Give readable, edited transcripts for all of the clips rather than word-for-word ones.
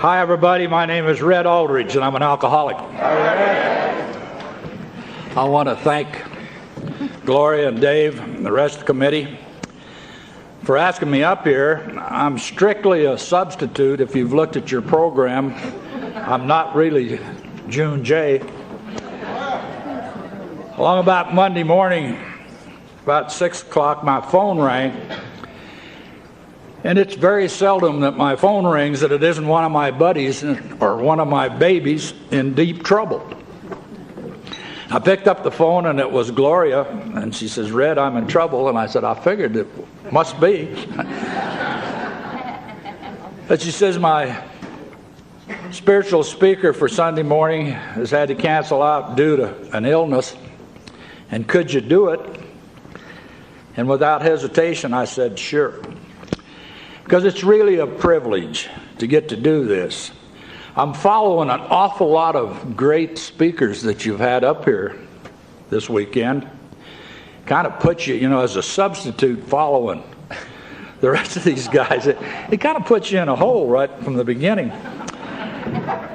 Hi, everybody. My name is Red Aldridge, and I'm an alcoholic. I want to thank Gloria and Dave and the rest of the committee for asking me up here. I'm strictly a substitute. If you've looked at your program, I'm not really June J. Along about Monday morning, about 6 o'clock, my phone rang. And it's very seldom that my phone rings that it isn't one of my buddies or one of my babies in deep trouble. I picked up the phone and it was Gloria, and she says, "Red, I'm in trouble." And I said, "I figured it must be." But she says, "My spiritual speaker for Sunday morning has had to cancel out due to an illness, and could you do it?" And without hesitation, I said, "Sure." Because it's really a privilege to get to do this. I'm following an awful lot of great speakers that you've had up here this weekend. Kind of puts you, as a substitute following the rest of these guys. It kind of puts you in a hole right from the beginning.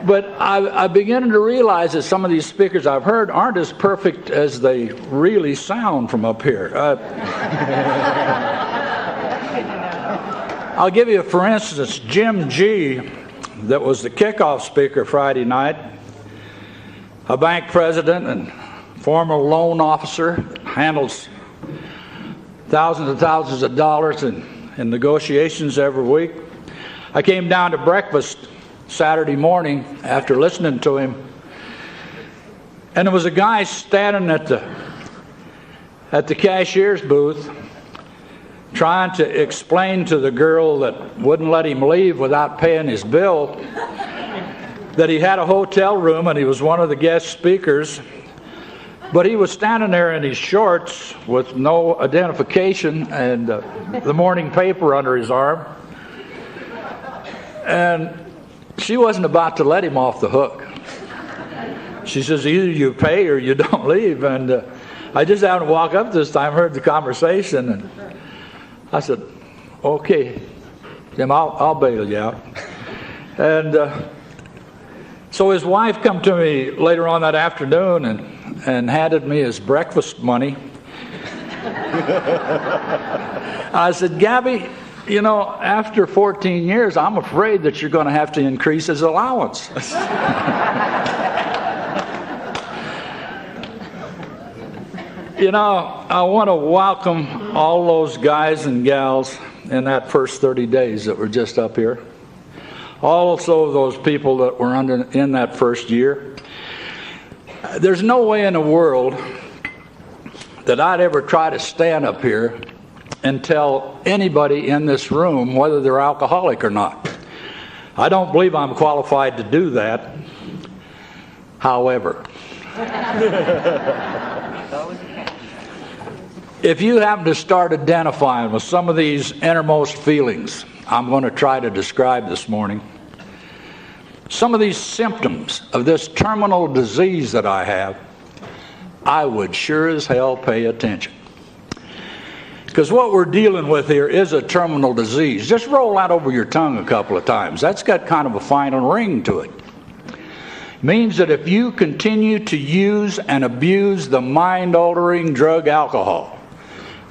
But I'm beginning to realize that some of these speakers I've heard aren't as perfect as they really sound from up here. I'll give you, for instance, Jim G., that was the kickoff speaker Friday night, a bank president and former loan officer, handles thousands and thousands of dollars in negotiations every week. I came down to breakfast Saturday morning after listening to him, and there was a guy standing at the cashier's booth trying to explain to the girl that wouldn't let him leave without paying his bill that he had a hotel room and he was one of the guest speakers, but he was standing there in his shorts with no identification and the morning paper under his arm, and she wasn't about to let him off the hook. She says, "Either you pay or you don't leave." And I just happened to walk up this time, heard the conversation, and I said, "Okay, Jim, I'll bail you out." And so his wife come to me later on that afternoon and handed me his breakfast money. I said, "Gabby, after 14 years, I'm afraid that you're going to have to increase his allowance." I want to welcome all those guys and gals in that first 30 days that were just up here. Also those people that were in that first year. There's no way in the world that I'd ever try to stand up here and tell anybody in this room whether they're alcoholic or not. I don't believe I'm qualified to do that. However, if you happen to start identifying with some of these innermost feelings I'm going to try to describe this morning, some of these symptoms of this terminal disease that I have, I would sure as hell pay attention. Because what we're dealing with here is a terminal disease. Just roll that over your tongue a couple of times. That's got kind of a final ring to it. It means that if you continue to use and abuse the mind-altering drug alcohol,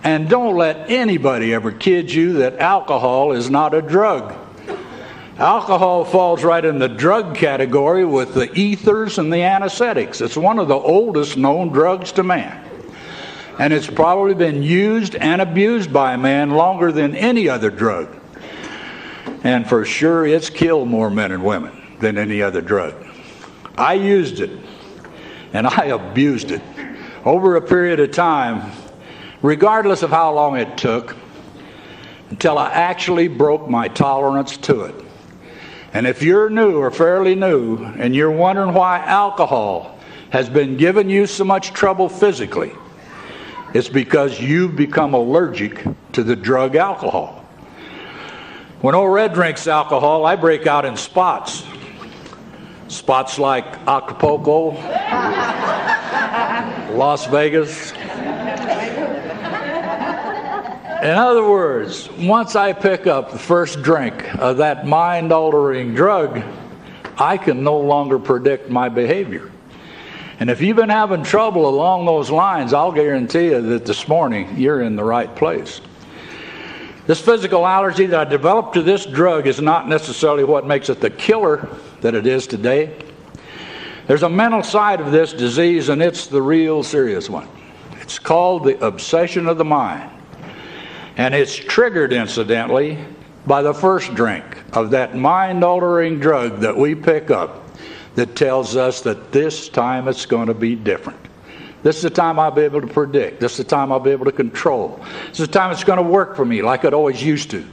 and don't let anybody ever kid you that alcohol is not a drug. Alcohol falls right in the drug category with the ethers and the anesthetics. It's one of the oldest known drugs to man. And it's probably been used and abused by man longer than any other drug. And for sure, it's killed more men and women than any other drug. I used it, and I abused it over a period of time, regardless of how long it took, until I actually broke my tolerance to it. And if you're new or fairly new, and you're wondering why alcohol has been giving you so much trouble physically, it's because you've become allergic to the drug alcohol. When old Red drinks alcohol, I break out in spots. Spots like Acapulco, Las Vegas. In other words, once I pick up the first drink of that mind-altering drug, I can no longer predict my behavior. And if you've been having trouble along those lines, I'll guarantee you that this morning you're in the right place. This physical allergy that I developed to this drug is not necessarily what makes it the killer that it is today. There's a mental side of this disease, and it's the real serious one. It's called the obsession of the mind. And it's triggered, incidentally, by the first drink of that mind-altering drug that we pick up that tells us that this time it's going to be different. This is the time I'll be able to predict. This is the time I'll be able to control. This is the time it's going to work for me like it always used to.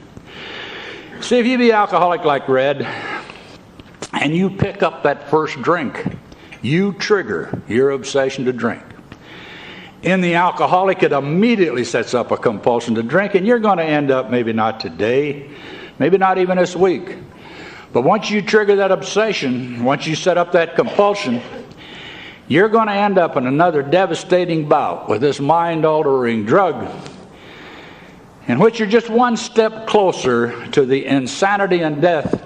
See, if you be alcoholic like Red, and you pick up that first drink, you trigger your obsession to drink. In the alcoholic, it immediately sets up a compulsion to drink, and you're going to end up, maybe not today, maybe not even this week. But once you trigger that obsession, once you set up that compulsion, you're going to end up in another devastating bout with this mind-altering drug, in which you're just one step closer to the insanity and death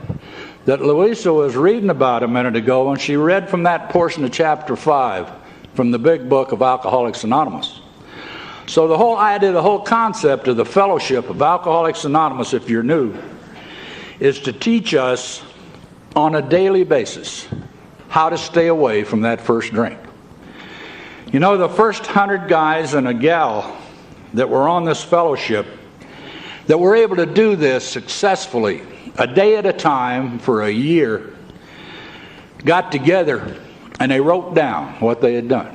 that Louisa was reading about a minute ago when she read from that portion of chapter 5 from the big book of Alcoholics Anonymous. So the whole idea, the whole concept of the fellowship of Alcoholics Anonymous, if you're new, is to teach us on a daily basis how to stay away from that first drink. You know, the first 100 guys and a gal that were on this fellowship that were able to do this successfully, a day at a time for a year, got together and they wrote down what they had done.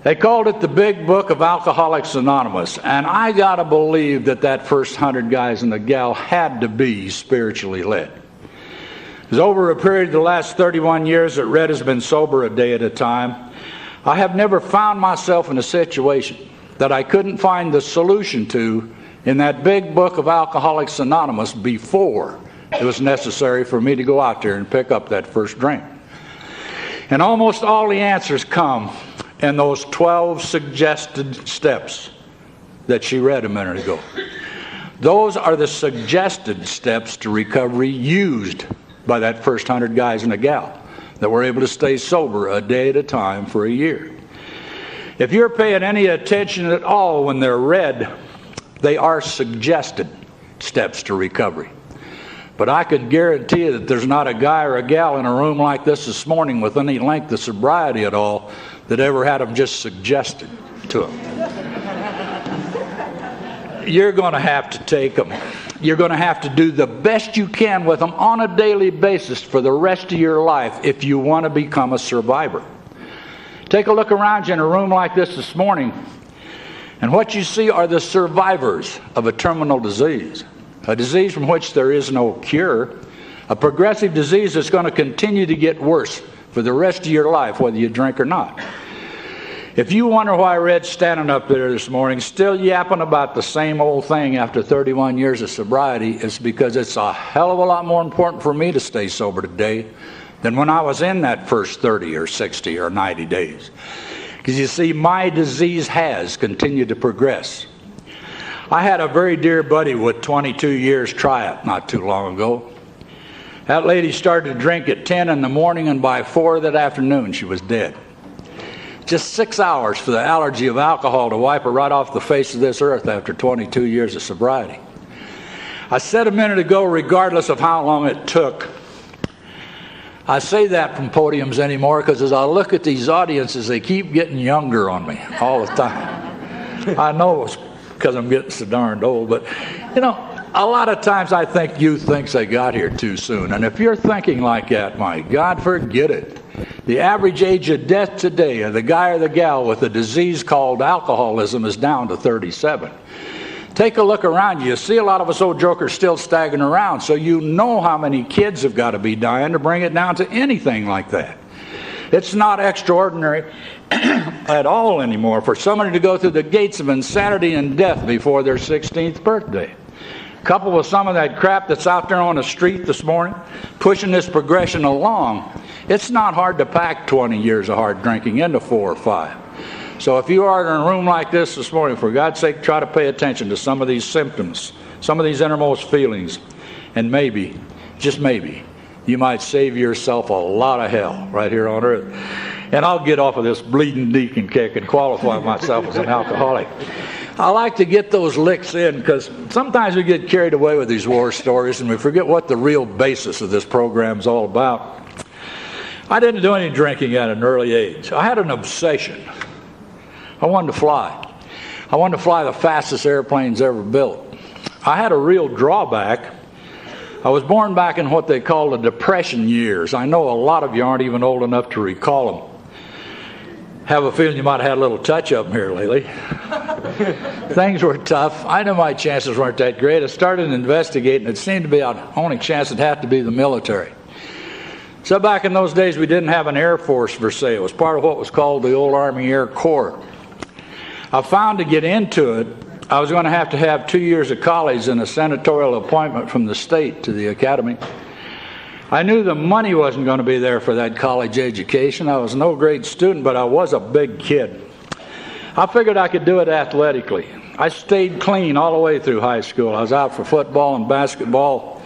They called it the Big Book of Alcoholics Anonymous, and I gotta believe that that first 100 guys and a gal had to be spiritually led. Because over a period of the last 31 years that Red has been sober a day at a time, I have never found myself in a situation that I couldn't find the solution to in that big book of Alcoholics Anonymous before it was necessary for me to go out there and pick up that first drink. And almost all the answers come in those 12 suggested steps that she read a minute ago. Those are the suggested steps to recovery used by that first 100 guys and a gal that were able to stay sober a day at a time for a year. If you're paying any attention at all when they're read, they are suggested steps to recovery. But I could guarantee you that there's not a guy or a gal in a room like this morning with any length of sobriety at all that ever had them just suggested to them. You're going to have to take them. You're going to have to do the best you can with them on a daily basis for the rest of your life if you want to become a survivor. Take a look around you in a room like this morning, and what you see are the survivors of a terminal disease, a disease from which there is no cure, a progressive disease that's going to continue to get worse for the rest of your life, whether you drink or not. If you wonder why Red's standing up there this morning, still yapping about the same old thing after 31 years of sobriety, it's because it's a hell of a lot more important for me to stay sober today than when I was in that first 30 or 60 or 90 days. Because you see, my disease has continued to progress. I had a very dear buddy with 22 years try it not too long ago. That lady started to drink at 10 in the morning, and by 4 that afternoon she was dead. Just 6 hours for the allergy of alcohol to wipe her right off the face of this earth after 22 years of sobriety. I said a minute ago, regardless of how long it took, I say that from podiums anymore because as I look at these audiences, they keep getting younger on me all the time. I know it's because I'm getting so darned old, but you know, a lot of times I think youth thinks they got here too soon. And if you're thinking like that, my God, forget it. The average age of death today of the guy or the gal with a disease called alcoholism is down to 37. Take a look around you. You see a lot of us old jokers still staggering around, so you know how many kids have got to be dying to bring it down to anything like that. It's not extraordinary at all anymore for somebody to go through the gates of insanity and death before their 16th birthday. Coupled with some of that crap that's out there on the street this morning, pushing this progression along, it's not hard to pack 20 years of hard drinking into 4 or 5. So if you are in a room like this morning, for God's sake, try to pay attention to some of these symptoms, some of these innermost feelings, and maybe, just maybe, you might save yourself a lot of hell right here on earth. And I'll get off of this bleeding deacon kick and qualify myself as an alcoholic. I like to get those licks in because sometimes we get carried away with these war stories and we forget what the real basis of this program is all about. I didn't do any drinking at an early age. I had an obsession. I wanted to fly. I wanted to fly the fastest airplanes ever built. I had a real drawback. I was born back in what they call the Depression years. I know a lot of you aren't even old enough to recall them. Have a feeling you might have had a little touch-up here lately. Things were tough. I knew my chances weren't that great. I started investigating. It seemed to be our only chance would have to be the military. So back in those days, we didn't have an Air Force per se. It was part of what was called the old Army Air Corps. I found to get into it, I was going to have 2 years of college and a senatorial appointment from the state to the academy. I knew the money wasn't going to be there for that college education. I was no great student, but I was a big kid. I figured I could do it athletically. I stayed clean all the way through high school. I was out for football and basketball.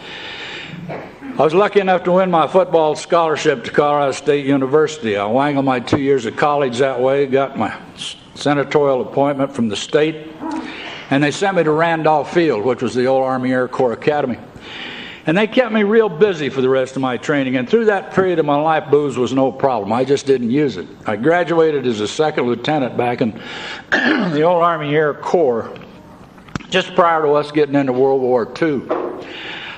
I was lucky enough to win my football scholarship to Colorado State University. I wangled my 2 years of college that way, got my senatorial appointment from the state, and they sent me to Randolph Field, which was the old Army Air Corps Academy. And they kept me real busy for the rest of my training. And through that period of my life, booze was no problem. I just didn't use it. I graduated as a second lieutenant back in the old Army Air Corps, just prior to us getting into World War II.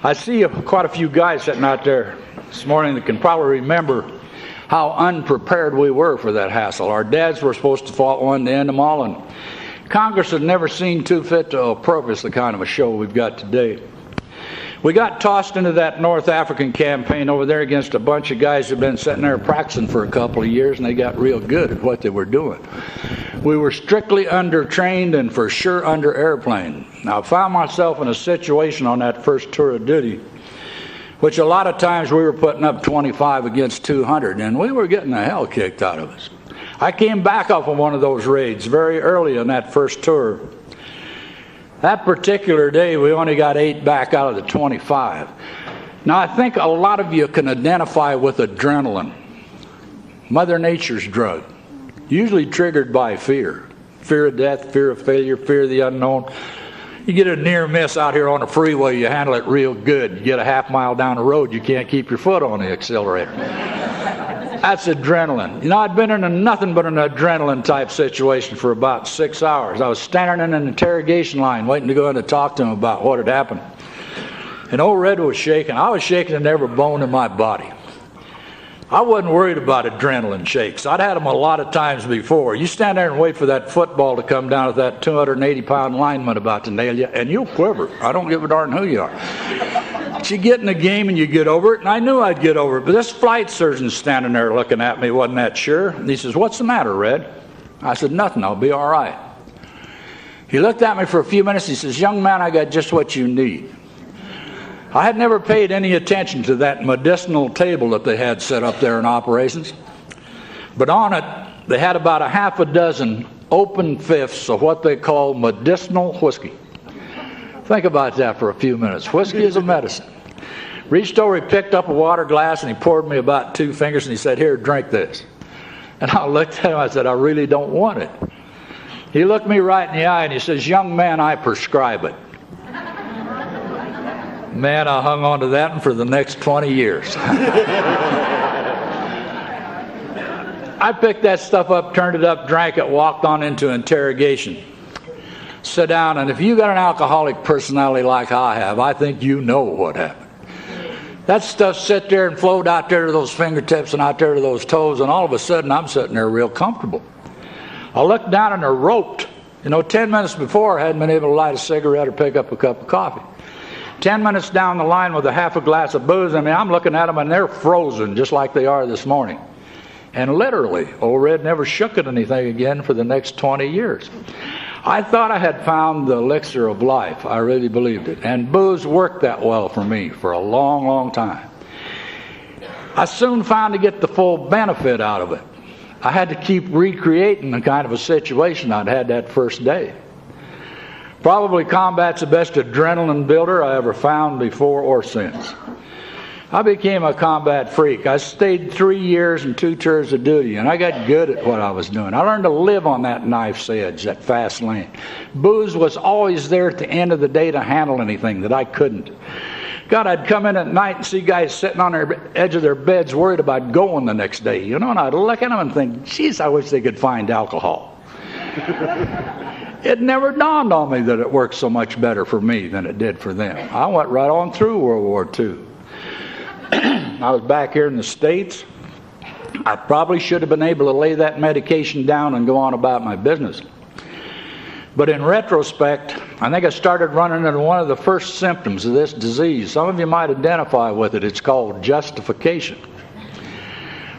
I see quite a few guys sitting out there this morning that can probably remember how unprepared we were for that hassle. Our dads were supposed to fought one to end them all, and Congress had never seen too fit to appropriate the kind of a show we've got today. We got tossed into that North African campaign over there against a bunch of guys who'd been sitting there practicing for a couple of years, and they got real good at what they were doing. We were strictly undertrained and for sure under airplane. Now, I found myself in a situation on that first tour of duty, which a lot of times we were putting up 25 against 200, and we were getting the hell kicked out of us. I came back off of one of those raids very early on that first tour. That particular day, we only got 8 back out of the 25. Now, I think a lot of you can identify with adrenaline, Mother Nature's drug, usually triggered by fear. Fear of death, fear of failure, fear of the unknown. You get a near miss out here on the freeway, you handle it real good. You get a half mile down the road, you can't keep your foot on the accelerator. That's adrenaline. You know, I'd been in nothing but an adrenaline type situation for about 6 hours. I was standing in an interrogation line waiting to go in to talk to him about what had happened. And old Red was shaking. I was shaking in every bone in my body. I wasn't worried about adrenaline shakes. I'd had them a lot of times before. You stand there and wait for that football to come down with that 280-pound lineman about to nail you, and you'll quiver. I don't give a darn who you are. But you get in the game and you get over it, and I knew I'd get over it. But this flight surgeon's standing there looking at me, wasn't that sure. And he says, "What's the matter, Red?" I said, "Nothing, I'll be all right." He looked at me for a few minutes. He says, "Young man, I got just what you need." I had never paid any attention to that medicinal table that they had set up there in operations. But on it, they had about a half a dozen open fifths of what they call medicinal whiskey. Think about that for a few minutes. Whiskey is a medicine. Reached over, he picked up a water glass, and he poured me about 2 fingers, and he said, "Here, drink this." And I looked at him, I said, "I really don't want it." He looked me right in the eye, and he says, "Young man, I prescribe it." Man, I hung on to that one for the next 20 years. I picked that stuff up, turned it up, drank it, walked on into interrogation. Sit down, and if you got an alcoholic personality like I have, I think you know what happened. That stuff sit there and flowed out there to those fingertips and out there to those toes, and all of a sudden I'm sitting there real comfortable. I looked down and they're roped. 10 minutes before I hadn't been able to light a cigarette or pick up a cup of coffee. 10 minutes down the line with a half a glass of booze, I'm looking at them and they're frozen just like they are this morning. And literally, old Red never shook at anything again for the next 20 years. I thought I had found the elixir of life. I really believed it. And booze worked that well for me for a long, long time. I soon found to get the full benefit out of it. I had to keep recreating the kind of a situation I'd had that first day. Probably combat's the best adrenaline builder I ever found before or since. I became a combat freak. I stayed 3 years and 2 tours of duty, and I got good at what I was doing. I learned to live on that knife's edge, that fast lane. Booze was always there at the end of the day to handle anything that I couldn't. God, I'd come in at night and see guys sitting on the edge of their beds worried about going the next day, you know, and I'd look at them and think, geez, I wish they could find alcohol. It never dawned on me that it worked so much better for me than it did for them. I went right on through World War II. I was back here in the States. I probably should have been able to lay that medication down and go on about my business. But in retrospect, I think I started running into one of the first symptoms of this disease. Some of you might identify with it. It's called justification.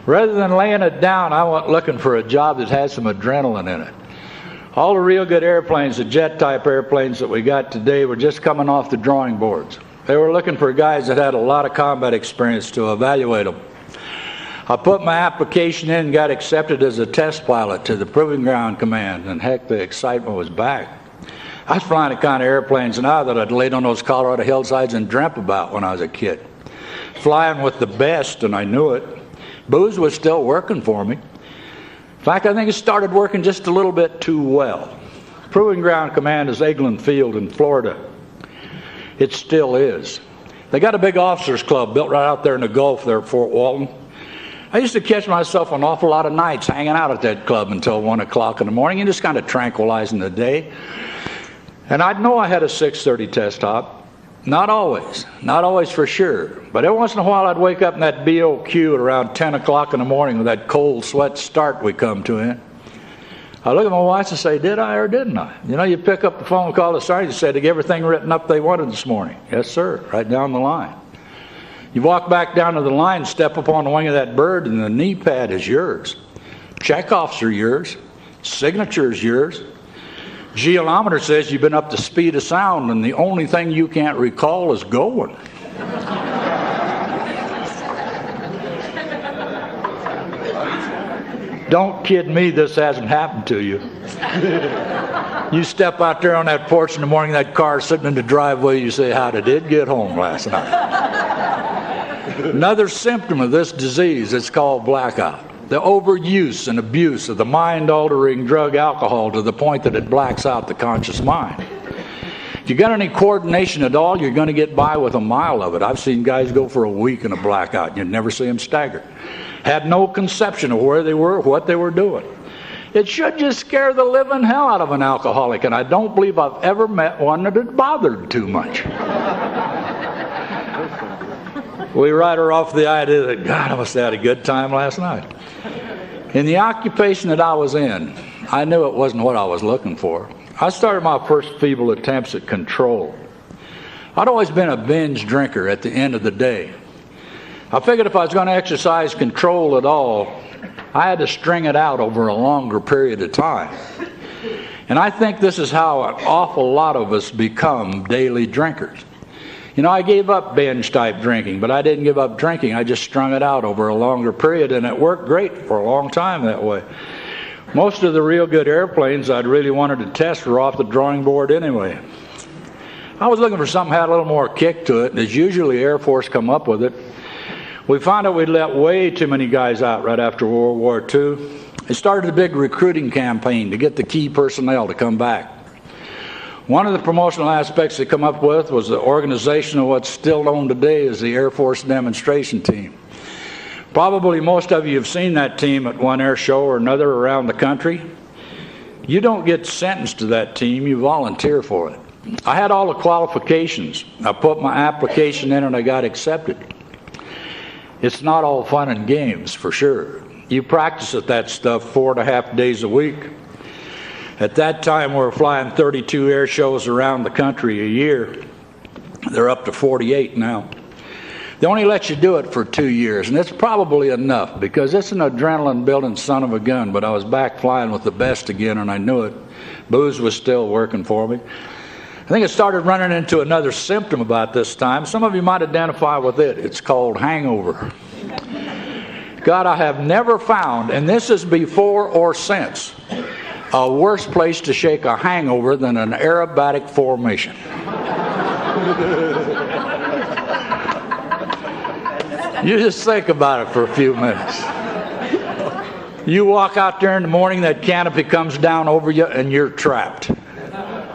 Rather than laying it down, I went looking for a job that had some adrenaline in it. All the real good airplanes, the jet-type airplanes that we got today, were just coming off the drawing boards. They were looking for guys that had a lot of combat experience to evaluate them. I put my application in and got accepted as a test pilot to the Proving Ground Command, and heck, the excitement was back. I was flying the kind of airplanes now that I'd laid on those Colorado hillsides and dreamt about when I was a kid. Flying with the best, and I knew it. Booze was still working for me. In fact, I think it started working just a little bit too well. Proving Ground Command is Eglin Field in Florida. It still is. They got a big officers club built right out there in the Gulf there at Fort Walton. I used to catch myself an awful lot of nights hanging out at that club until 1 o'clock in the morning and just kind of tranquilizing the day. And I'd know I had a 6:30 test hop. Not always for sure. But every once in a while I'd wake up in that BOQ at around 10 o'clock in the morning with that cold sweat start we come to in. I look at my wife and say, did I or didn't I? You know, you pick up the phone and call the sergeant and say, did they get everything written up they wanted this morning? Yes, sir, right down the line. You walk back down to the line, step up on the wing of that bird, and the knee pad is yours. Checkoffs are yours. Signature is yours. Geolometer says you've been up to speed of sound, and the only thing you can't recall is going. Don't kid me, this hasn't happened to you. You step out there on that porch in the morning, that car sitting in the driveway, you say, how did it get home last night? Another symptom of this disease, it's called blackout. The overuse and abuse of the mind-altering drug alcohol to the point that it blacks out the conscious mind. If you got any coordination at all, you're going to get by with a mile of it. I've seen guys go for a week in a blackout. You'd never see them stagger. Had no conception of where they were, what they were doing. It should just scare the living hell out of an alcoholic, and I don't believe I've ever met one that it bothered too much. We write her off the idea that, God, I must have had a good time last night. In the occupation that I was in, I knew it wasn't what I was looking for. I started my first feeble attempts at control. I'd always been a binge drinker at the end of the day. I figured if I was going to exercise control at all, I had to string it out over a longer period of time. And I think this is how an awful lot of us become daily drinkers. You know, I gave up binge-type drinking, but I didn't give up drinking. I just strung it out over a longer period, and it worked great for a long time that way. Most of the real good airplanes I'd really wanted to test were off the drawing board anyway. I was looking for something that had a little more kick to it, and as usually Air Force come up with it. We found out we'd let way too many guys out right after World War II. It started a big recruiting campaign to get the key personnel to come back. One of the promotional aspects they come up with was the organization of what's still known today as the Air Force Demonstration Team. Probably most of you have seen that team at one air show or another around the country. You don't get sentenced to that team, you volunteer for it. I had all the qualifications. I put my application in and I got accepted. It's not all fun and games, for sure. You practice at that stuff 4.5 days a week. At that time, we were flying 32 air shows around the country a year. They're up to 48 now. They only let you do it for 2 years, and it's probably enough because it's an adrenaline-building son of a gun, but I was back flying with the best again, and I knew it. Booze was still working for me. I think it started running into another symptom about this time. Some of you might identify with it. It's called hangover. God, I have never found, and this is before or since, a worse place to shake a hangover than an aerobatic formation. You just think about it for a few minutes. You walk out there in the morning, that canopy comes down over you, and you're trapped.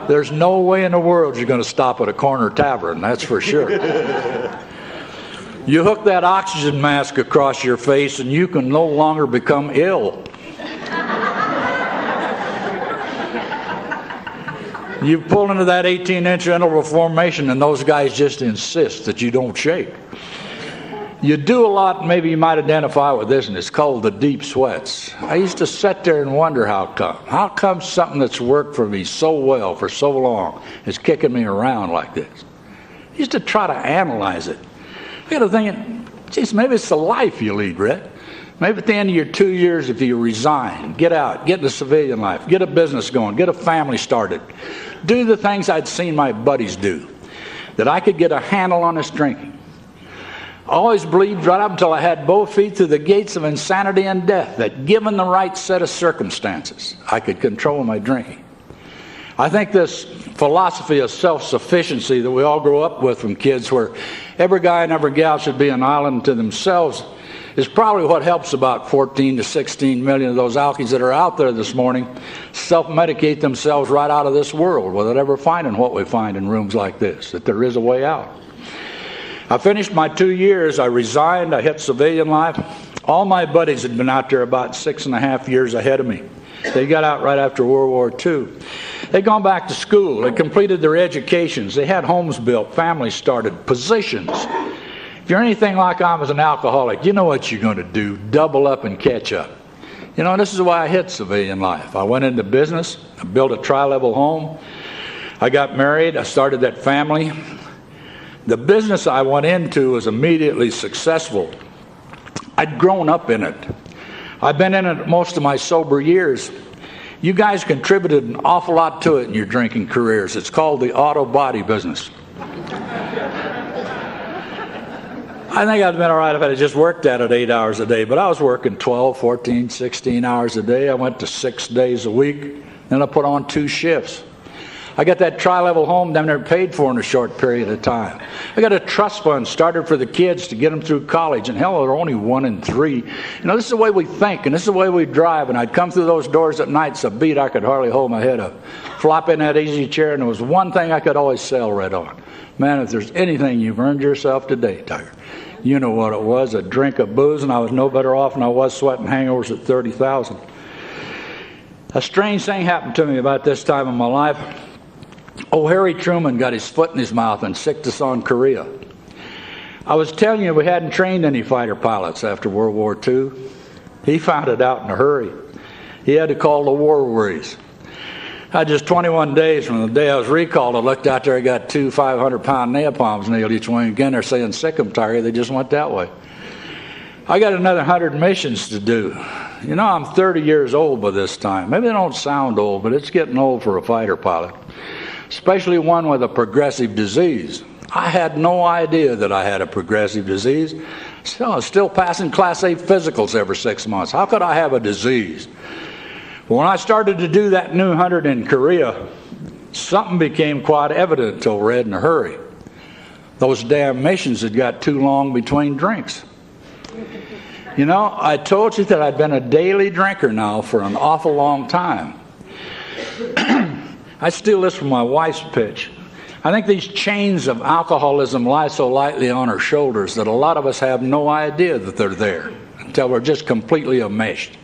There's no way in the world you're going to stop at a corner tavern, that's for sure. You hook that oxygen mask across your face, and you can no longer become ill. You pull into that 18-inch interval formation, and those guys just insist that you don't shake. You do a lot, maybe you might identify with this, and it's called the deep sweats. I used to sit there and wonder how come. How come something that's worked for me so well for so long is kicking me around like this? I used to try to analyze it. I got to thinking, geez, maybe it's the life you lead, Red. Maybe at the end of your 2 years, if you resign, get out, get into civilian life, get a business going, get a family started, do the things I'd seen my buddies do, that I could get a handle on this drinking. I always believed right up until I had both feet through the gates of insanity and death that given the right set of circumstances, I could control my drinking. I think this philosophy of self-sufficiency that we all grow up with from kids, where every guy and every gal should be an island to themselves, is probably what helps about 14 to 16 million of those alkies that are out there this morning self-medicate themselves right out of this world without ever finding what we find in rooms like this, that there is a way out. I finished my 2 years. I resigned. I hit civilian life. All my buddies had been out there about 6.5 years ahead of me. They got out right after World War II. They'd gone back to school. They completed their educations. They had homes built, families started, positions. If you're anything like I was an alcoholic, you know what you're going to do. Double up and catch up. You know, this is why I hit civilian life. I went into business. I built a tri-level home. I got married. I started that family. The business I went into was immediately successful. I'd grown up in it. I've been in it most of my sober years. You guys contributed an awful lot to it in your drinking careers. It's called the auto body business. I think I'd been all right if I had just worked at it 8 hours a day, but I was working 12, 14, 16 hours a day. I went to 6 days a week, then I put on 2 shifts. I got that tri-level home down there paid for in a short period of time. I got a trust fund started for the kids to get them through college, and hell, they're only 1 in 3. You know, this is the way we think, and this is the way we drive, and I'd come through those doors at night so beat I could hardly hold my head up. Flop in that easy chair, and there was one thing I could always sell right on. Man, if there's anything you've earned yourself today, Tiger, you know what it was, a drink of booze, and I was no better off than I was sweating hangovers at 30,000. A strange thing happened to me about this time in my life. Oh, Harry Truman got his foot in his mouth and sicked us on Korea. I was telling you we hadn't trained any fighter pilots after World War II. He found it out in a hurry. He had to call the war worries. I had just 21 days from the day I was recalled. I looked out there, I got 2 500-pound napalms nailed each way. Again, they're saying, sick 'em, Tiger. They just went that way. I got another 100 missions to do. You know, I'm 30 years old by this time. Maybe they don't sound old, but it's getting old for a fighter pilot, especially one with a progressive disease. I had no idea that I had a progressive disease. So I was still passing Class A physicals every 6 months. How could I have a disease? When I started to do that new 100 in Korea, something became quite evident to Red in a hurry. Those damn missions had got too long between drinks. You know, I told you that I'd been a daily drinker now for an awful long time. I steal this from my wife's pitch. I think these chains of alcoholism lie so lightly on our shoulders that a lot of us have no idea that they're there until we're just completely enmeshed.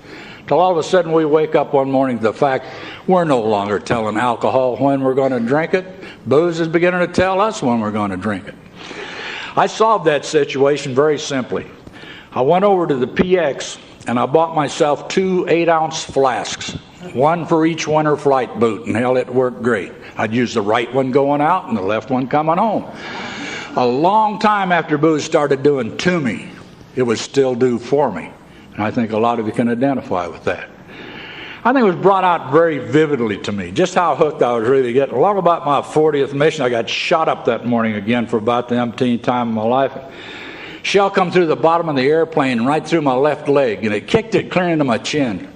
Till all of a sudden we wake up one morning to the fact we're no longer telling alcohol when we're going to drink it. Booze is beginning to tell us when we're going to drink it. I solved that situation very simply. I went over to the PX and I bought myself 2 8-ounce flasks, one for each winter flight boot, and hell, it worked great. I'd use the right one going out and the left one coming home. A long time after booze started doing to me, it would still do for me. And I think a lot of you can identify with that. I think it was brought out very vividly to me, just how hooked I was really getting. Along about my 40th mission, I got shot up that morning again for about the umpteenth time in my life. Shell come through the bottom of the airplane right through my left leg, and it kicked it clear into my chin.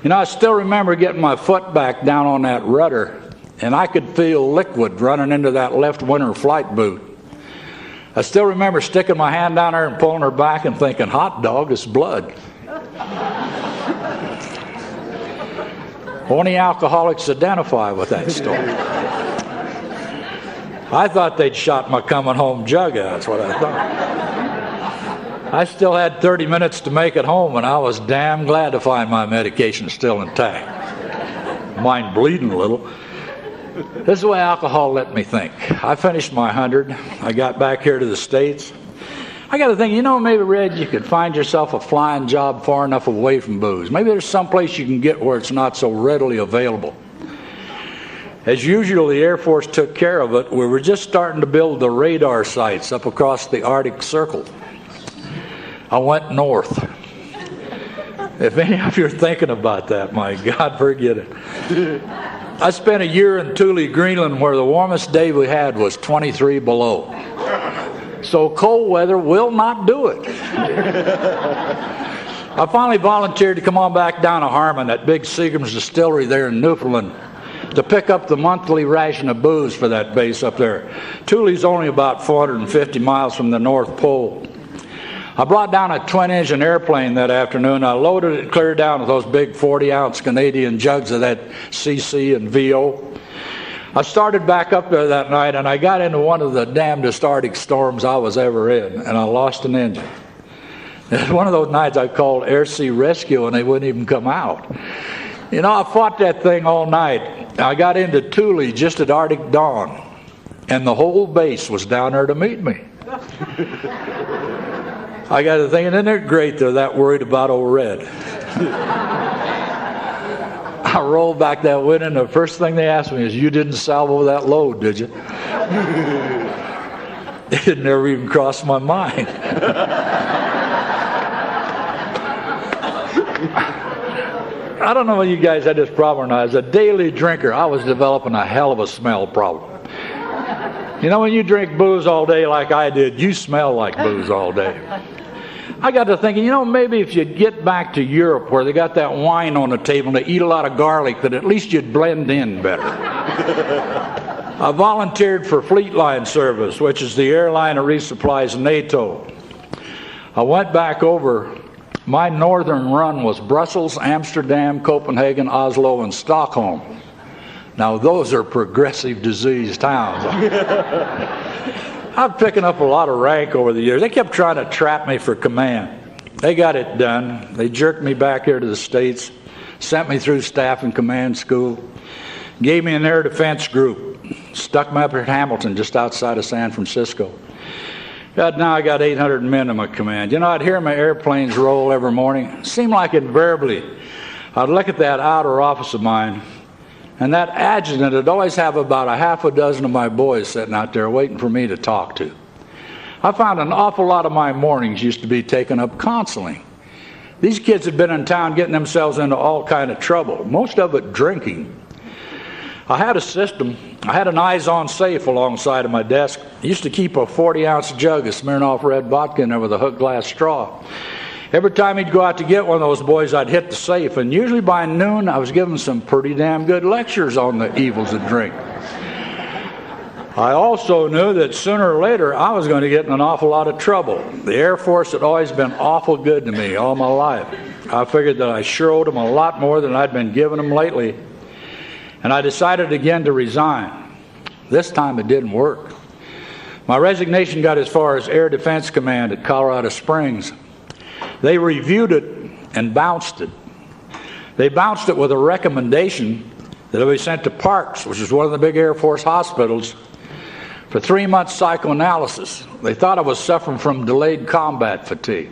You know, I still remember getting my foot back down on that rudder, and I could feel liquid running into that left winter flight boot. I still remember sticking my hand down there and pulling her back and thinking, hot dog, it's blood. Only alcoholics identify with that story. I thought they'd shot my coming home jug out. That's what I thought. I still had 30 minutes to make it home, and I was damn glad to find my medication still intact. Mine bleeding a little. This is the way alcohol let me think. I finished my 100. I got back here to the States. I got to think, maybe, Red, you could find yourself a flying job far enough away from booze. Maybe there's some place you can get where it's not so readily available. As usual, the Air Force took care of it. We were just starting to build the radar sites up across the Arctic Circle. I went north. If any of you are thinking about that, my God, forget it. I spent a year in Thule, Greenland, where the warmest day we had was 23 below. So cold weather will not do it. I finally volunteered to come on back down to Harmon, that big Seagram's distillery there in Newfoundland, to pick up the monthly ration of booze for that base up there. Thule's only about 450 miles from the North Pole. I brought down a twin-engine airplane that afternoon. I loaded it clear down with those big 40-ounce Canadian jugs of that CC and VO. I started back up there that night, and I got into one of the damnedest Arctic storms I was ever in, and I lost an engine. It was one of those nights I called Air Sea Rescue, and they wouldn't even come out. I fought that thing all night. I got into Thule just at Arctic dawn, and the whole base was down there to meet me. I got to thinking, isn't it great they're that worried about old Red? I rolled back that window, and the first thing they asked me is, you didn't salvo that load, did you? It never even crossed my mind. I don't know if you guys had this problem or not. As a daily drinker, I was developing a hell of a smell problem. When you drink booze all day like I did, you smell like booze all day. I got to thinking, maybe if you'd get back to Europe where they got that wine on the table and they eat a lot of garlic, that at least you'd blend in better. I volunteered for Fleet Line service, which is the airline that resupplies NATO. I went back over. My northern run was Brussels, Amsterdam, Copenhagen, Oslo, and Stockholm. Now, those are progressive disease towns. I'm picking up a lot of rank over the years. They kept trying to trap me for command. They got it done. They jerked me back here to the States, sent me through staff and command school, gave me an air defense group, stuck me up at Hamilton just outside of San Francisco. God, now I got 800 men in my command. I'd hear my airplanes roll every morning. It seemed like invariably I'd look at that outer office of mine, and that adjutant would always have about a half a dozen of my boys sitting out there waiting for me to talk to. I found an awful lot of my mornings used to be taken up counseling. These kids had been in town getting themselves into all kind of trouble, most of it drinking. I had a system. I had an eyes-on safe alongside of my desk. I used to keep a 40-ounce jug of Smirnoff Red vodka in there with a hook glass straw. Every time he'd go out to get one of those boys, I'd hit the safe, and usually by noon, I was giving some pretty damn good lectures on the evils of drink. I also knew that sooner or later, I was going to get in an awful lot of trouble. The Air Force had always been awful good to me all my life. I figured that I sure owed them a lot more than I'd been giving them lately, and I decided again to resign. This time it didn't work. My resignation got as far as Air Defense Command at Colorado Springs. They reviewed it and bounced it. They bounced it with a recommendation that I be sent to Parks, which is one of the big Air Force hospitals, for 3 months psychoanalysis. They thought I was suffering from delayed combat fatigue.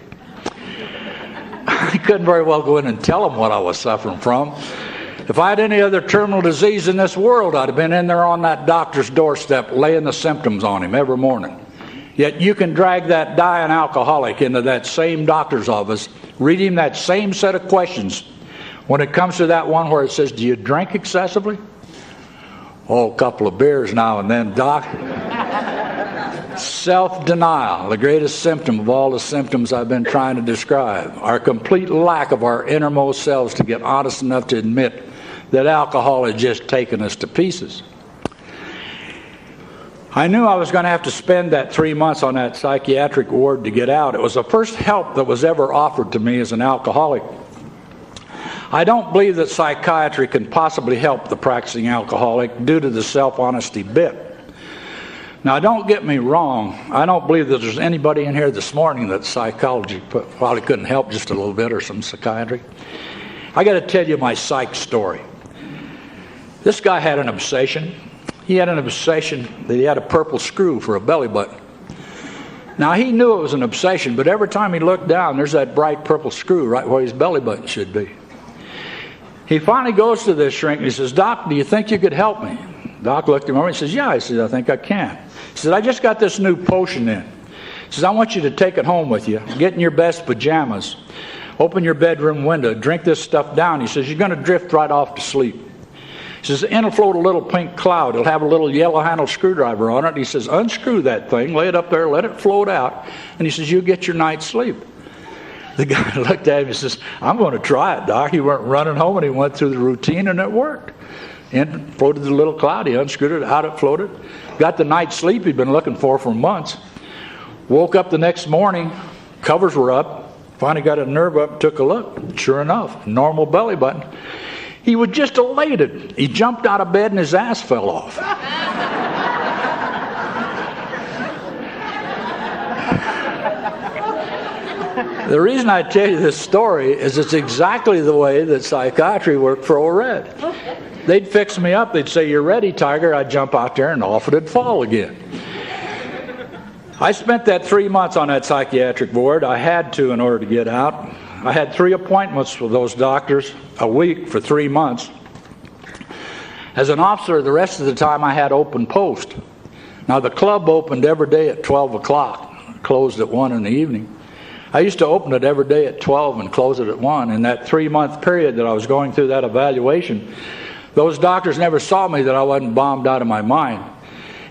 I couldn't very well go in and tell them what I was suffering from. If I had any other terminal disease in this world, I'd have been in there on that doctor's doorstep laying the symptoms on him every morning. Yet you can drag that dying alcoholic into that same doctor's office, read him that same set of questions. When it comes to that one where it says, do you drink excessively? Oh, a couple of beers now and then, doc. Self-denial, the greatest symptom of all the symptoms I've been trying to describe. Our complete lack of our innermost selves to get honest enough to admit that alcohol has just taken us to pieces. I knew I was going to have to spend that 3 months on that psychiatric ward to get out. It was the first help that was ever offered to me as an alcoholic. I don't believe that psychiatry can possibly help the practicing alcoholic due to the self-honesty bit. Now, don't get me wrong. I don't believe that there's anybody in here this morning that psychology probably couldn't help just a little bit, or some psychiatry. I got to tell you my psych story. This guy had an obsession. He had an obsession that he had a purple screw for a belly button. Now, he knew it was an obsession, but every time he looked down, there's that bright purple screw right where his belly button should be. He finally goes to this shrink and he says, "Doc, do you think you could help me?" Doc looked at him over and he says, "Yeah." He says, "I think I can." He says, "I just got this new potion in." He says, "I want you to take it home with you. Get in your best pajamas. Open your bedroom window. Drink this stuff down." He says, "You're going to drift right off to sleep." He says, "In will float a little pink cloud. It'll have a little yellow handled screwdriver on it." He says, "Unscrew that thing, lay it up there, let it float out." And he says, "You'll get your night's sleep." The guy looked at him and says, "I'm going to try it, Doc." He went running home and he went through the routine and it worked. In floated the little cloud. He unscrewed it, out it floated. Got the night's sleep he'd been looking for months. Woke up the next morning, covers were up. Finally got a nerve up, took a look. Sure enough, normal belly button. He was just elated. He jumped out of bed and his ass fell off. The reason I tell you this story is it's exactly the way that psychiatry worked for Old Red. They'd fix me up. They'd say, "You're ready, Tiger." I'd jump out there and off it'd fall again. I spent that 3 months on that psychiatric ward. I had to in order to get out. I had 3 appointments with those doctors a week for 3 months. As an officer, the rest of the time I had open post. Now, the club opened every day at 12 o'clock, closed at 1 in the evening. I used to open it every day at 12 and close it at 1. In that 3-month period that I was going through that evaluation, those doctors never saw me that I wasn't bombed out of my mind.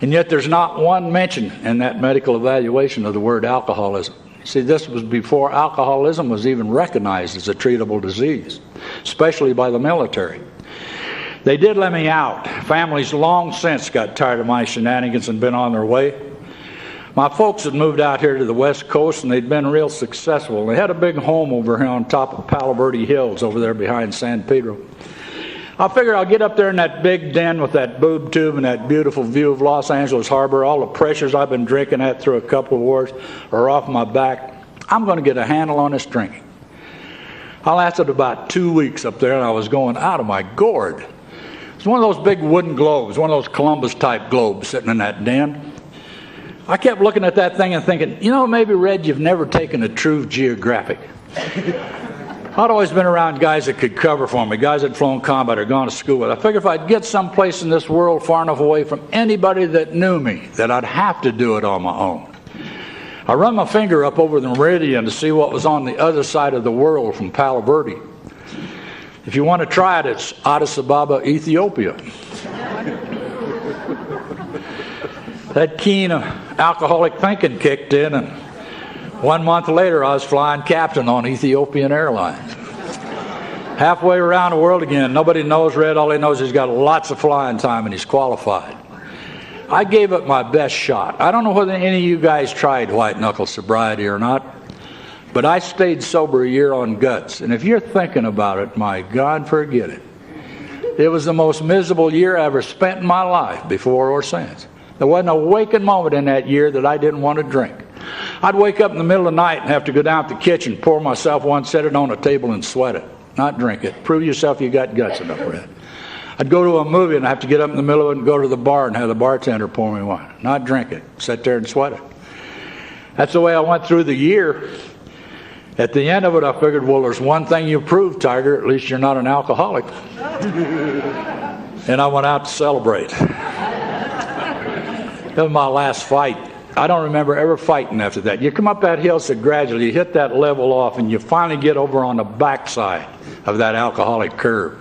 And yet there's not one mention in that medical evaluation of the word alcoholism. See, this was before alcoholism was even recognized as a treatable disease, especially by the military. They did let me out. Families long since got tired of my shenanigans and been on their way. My folks had moved out here to the West Coast and they'd been real successful. They had a big home over here on top of Palo Verde Hills over there behind San Pedro. I figured I'll get up there in that big den with that boob tube and that beautiful view of Los Angeles Harbor. All the pressures I've been drinking at through a couple of wars are off my back. I'm going to get a handle on this drinking. I lasted about 2 weeks up there and I was going out of my gourd. It's one of those big wooden globes, one of those Columbus-type globes sitting in that den. I kept looking at that thing and thinking, you know, maybe, Red, you've never taken a true geographic. I'd always been around guys that could cover for me, guys that had flown combat or gone to school with. I figured if I'd get someplace in this world far enough away from anybody that knew me, that I'd have to do it on my own. I run my finger up over the meridian to see what was on the other side of the world from Palo Verde. If you want to try it, it's Addis Ababa, Ethiopia. That keen alcoholic thinking kicked in, and 1 month later I was flying captain on Ethiopian Airlines. Halfway around the world again. Nobody knows Red. All he knows is he's got lots of flying time and he's qualified. I gave it my best shot. I don't know whether any of you guys tried white knuckle sobriety or not, but I stayed sober a year on guts. And if you're thinking about it, my God, forget it. It was the most miserable year I ever spent in my life, before or since. There wasn't a waking moment in that year that I didn't want to drink. I'd wake up in the middle of the night and have to go down to the kitchen, pour myself one, set it on a table and sweat it, not drink it. Prove yourself you got guts enough, Red. I'd go to a movie and I have to get up in the middle of it and go to the bar and have the bartender pour me one, not drink it, sit there and sweat it. That's the way I went through the year. At the end of it, I figured, well, there's one thing you proved, Tiger, at least you're not an alcoholic. And I went out to celebrate. That was my last fight. I don't remember ever fighting after that. You come up that hill so gradually, you hit that level off, and you finally get over on the backside of that alcoholic curve.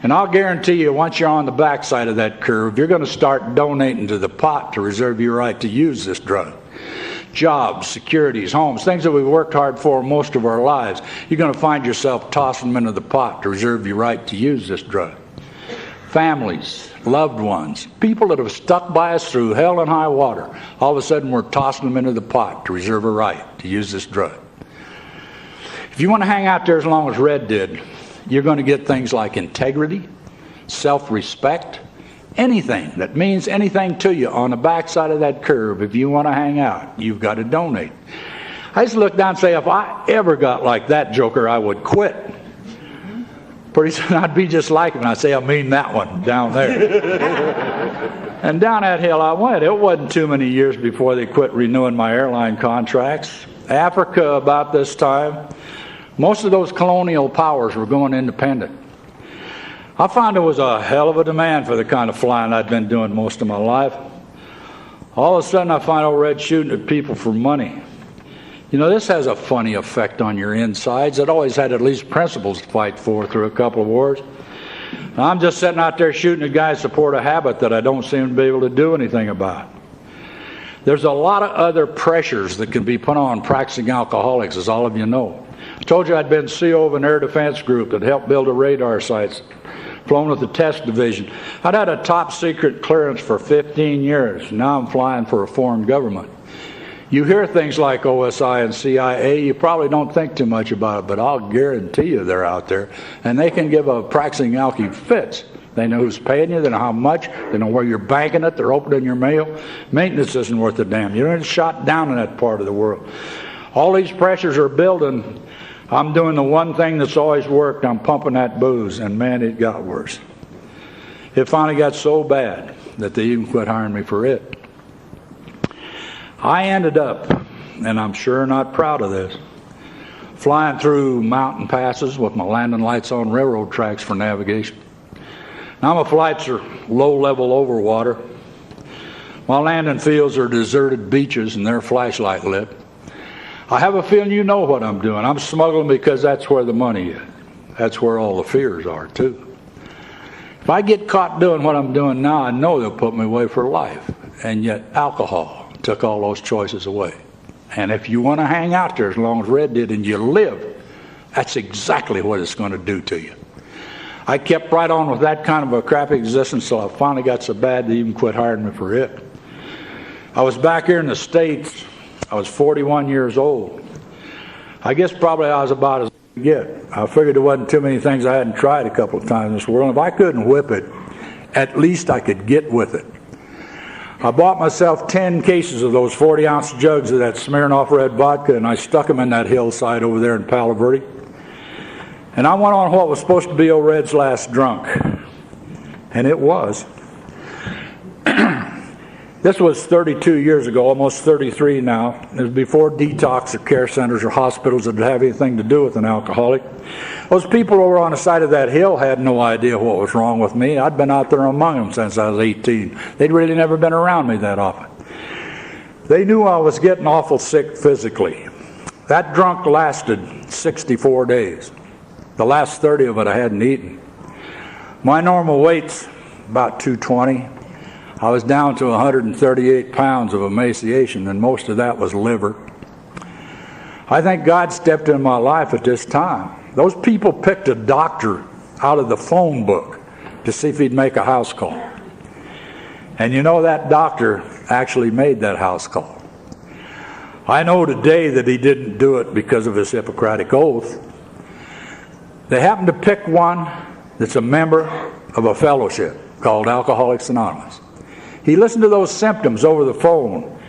And I'll guarantee you, once you're on the backside of that curve, you're going to start donating to the pot to reserve your right to use this drug. Jobs, securities, homes, things that we've worked hard for most of our lives, you're going to find yourself tossing them into the pot to reserve your right to use this drug. Families, loved ones, people that have stuck by us through hell and high water. All of a sudden, we're tossing them into the pot to reserve a right to use this drug. If you want to hang out there as long as Red did, you're going to get things like integrity, self-respect, anything that means anything to you on the backside of that curve. If you want to hang out, you've got to donate. I used to look down and say, if I ever got like that joker, I would quit. Pretty soon I'd be just like him, and I'd say, I mean that one down there. And down that hill I went. It wasn't too many years before they quit renewing my airline contracts. Africa, about this time, most of those colonial powers were going independent. I found there was a hell of a demand for the kind of flying I'd been doing most of my life. All of a sudden I find old Red shooting at people for money. You know, this has a funny effect on your insides. It always had at least principles to fight for through a couple of wars. I'm just sitting out there shooting at guys to support a habit that I don't seem to be able to do anything about. There's a lot of other pressures that can be put on practicing alcoholics, as all of you know. I told you I'd been CO of an air defense group that helped build a radar sites, flown with the test division. I'd had a top secret clearance for 15 years. Now I'm flying for a foreign government. You hear things like OSI and CIA, you probably don't think too much about it, but I'll guarantee you they're out there. And they can give a practicing alky fits. They know who's paying you, they know how much, they know where you're banking it, they're opening your mail. Maintenance isn't worth a damn. You're not shot down in that part of the world. All these pressures are building. I'm doing the one thing that's always worked. I'm pumping that booze, and man, it got worse. It finally got so bad that they even quit hiring me for it. I ended up, and I'm sure not proud of this, flying through mountain passes with my landing lights on railroad tracks for navigation. Now my flights are low level over water. My landing fields are deserted beaches and they're flashlight lit. I have a feeling you know what I'm doing. I'm smuggling because that's where the money is. That's where all the fears are too. If I get caught doing what I'm doing now, I know they'll put me away for life. And yet alcohol took all those choices away. And if you want to hang out there as long as Red did and you live, that's exactly what it's going to do to you. I kept right on with that kind of a crappy existence till I finally got so bad they even quit hiring me for it. I was back here in the States. I was 41 years old. I guess probably I was about as I could get. I figured there wasn't too many things I hadn't tried a couple of times in this world. If I couldn't whip it, at least I could get with it. I bought myself 10 cases of those 40-ounce jugs of that Smirnoff red vodka, and I stuck them in that hillside over there in Palo Verde. And I went on what was supposed to be old Red's last drunk. And it was. This was 32 years ago, almost 33 now. It was before detox or care centers or hospitals that have anything to do with an alcoholic. Those people over on the side of that hill had no idea what was wrong with me. I'd been out there among them since I was 18. They'd really never been around me that often. They knew I was getting awful sick physically. That drunk lasted 64 days. The last 30 of it I hadn't eaten. My normal weight's about 220. I was down to 138 pounds of emaciation, and most of that was liver. I think God stepped in my life at this time. Those people picked a doctor out of the phone book to see if he'd make a house call. And you know, that doctor actually made that house call. I know today that he didn't do it because of his Hippocratic oath. They happened to pick one that's a member of a fellowship called Alcoholics Anonymous. He listened to those symptoms over the phone.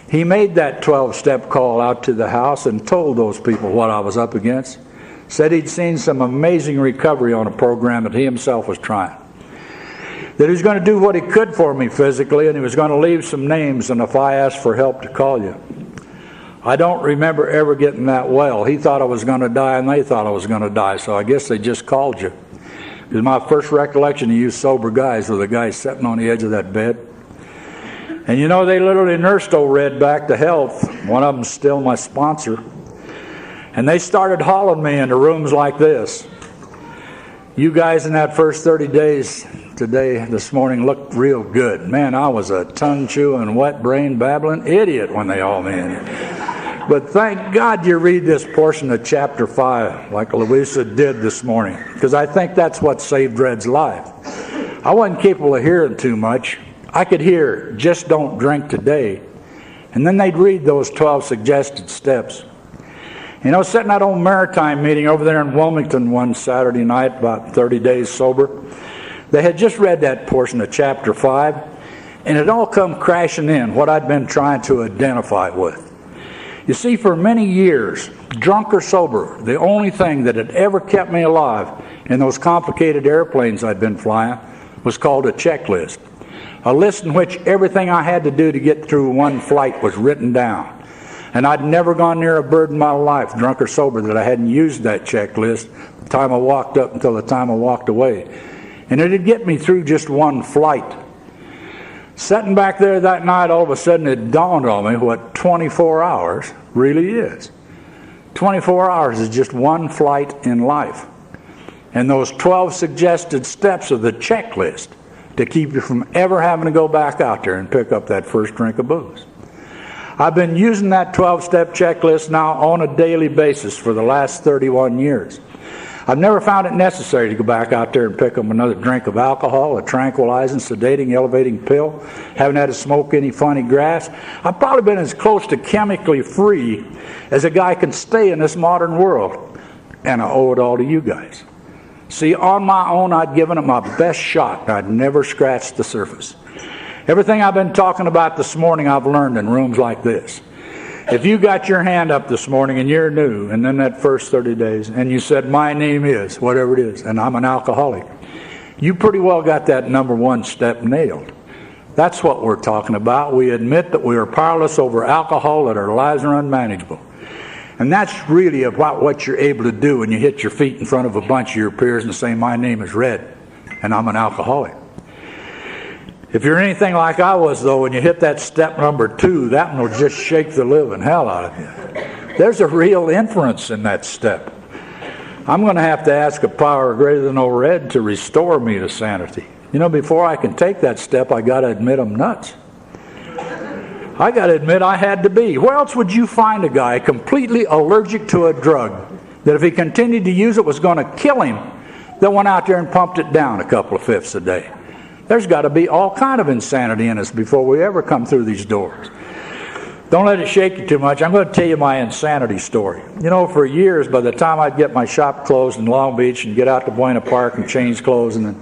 He made that 12-step call out to the house and told those people what I was up against. Said he'd seen some amazing recovery on a program that he himself was trying. That he was going to do what he could for me physically, and he was going to leave some names, and if I asked for help, to call you. I don't remember ever getting that well. He thought I was going to die, and they thought I was going to die, so I guess they just called you. Because my first recollection of you sober guys were the guys sitting on the edge of that bed. And you know, they literally nursed old Red back to health. One of them's still my sponsor. And they started hauling me into rooms like this. You guys in that first 30 days this morning looked real good. Man, I was a tongue-chewing, wet-brain, babbling idiot when they hauled me in. But thank God you read this portion of chapter 5 like Louisa did this morning, because I think that's what saved Red's life. I wasn't capable of hearing too much. I could hear, "Just don't drink today." And then they'd read those 12 suggested steps. You know, sitting at old Maritime meeting over there in Wilmington one Saturday night, about 30 days sober, they had just read that portion of chapter 5, and it all come crashing in, what I'd been trying to identify with. You see, for many years, drunk or sober, the only thing that had ever kept me alive in those complicated airplanes I'd been flying was called a checklist. A list in which everything I had to do to get through one flight was written down. And I'd never gone near a bird in my life, drunk or sober, that I hadn't used that checklist from the time I walked up until the time I walked away. And it'd get me through just one flight. Sitting back there that night, all of a sudden it dawned on me what 24 hours really is. 24 hours is just one flight in life. And those 12 suggested steps of the checklist to keep you from ever having to go back out there and pick up that first drink of booze. I've been using that 12-step checklist now on a daily basis for the last 31 years. I've never found it necessary to go back out there and pick up another drink of alcohol, a tranquilizing, sedating, elevating pill. Haven't had to smoke any funny grass. I've probably been as close to chemically free as a guy can stay in this modern world. And I owe it all to you guys. See, on my own, I'd given it my best shot, and I'd never scratched the surface. Everything I've been talking about this morning, I've learned in rooms like this. If you got your hand up this morning and you're new, and then that first 30 days, and you said, "My name is," whatever it is, and I'm an alcoholic, you pretty well got that number one step nailed. That's what we're talking about. We admit that we are powerless over alcohol, that our lives are unmanageable. And that's really about what you're able to do when you hit your feet in front of a bunch of your peers and say, "My name is Red, and I'm an alcoholic." If you're anything like I was, though, when you hit that step number 2, that one will just shake the living hell out of you. There's a real inference in that step. I'm going to have to ask a power greater than old Red to restore me to sanity. You know, before I can take that step, I got to admit I'm nuts. I got to admit I had to be. Where else would you find a guy completely allergic to a drug that if he continued to use it was going to kill him, that went out there and pumped it down a couple of fifths a day? There's got to be all kind of insanity in us before we ever come through these doors. Don't let it shake you too much. I'm going to tell you my insanity story. You know, for years, by the time I'd get my shop closed in Long Beach and get out to Buena Park and change clothes and then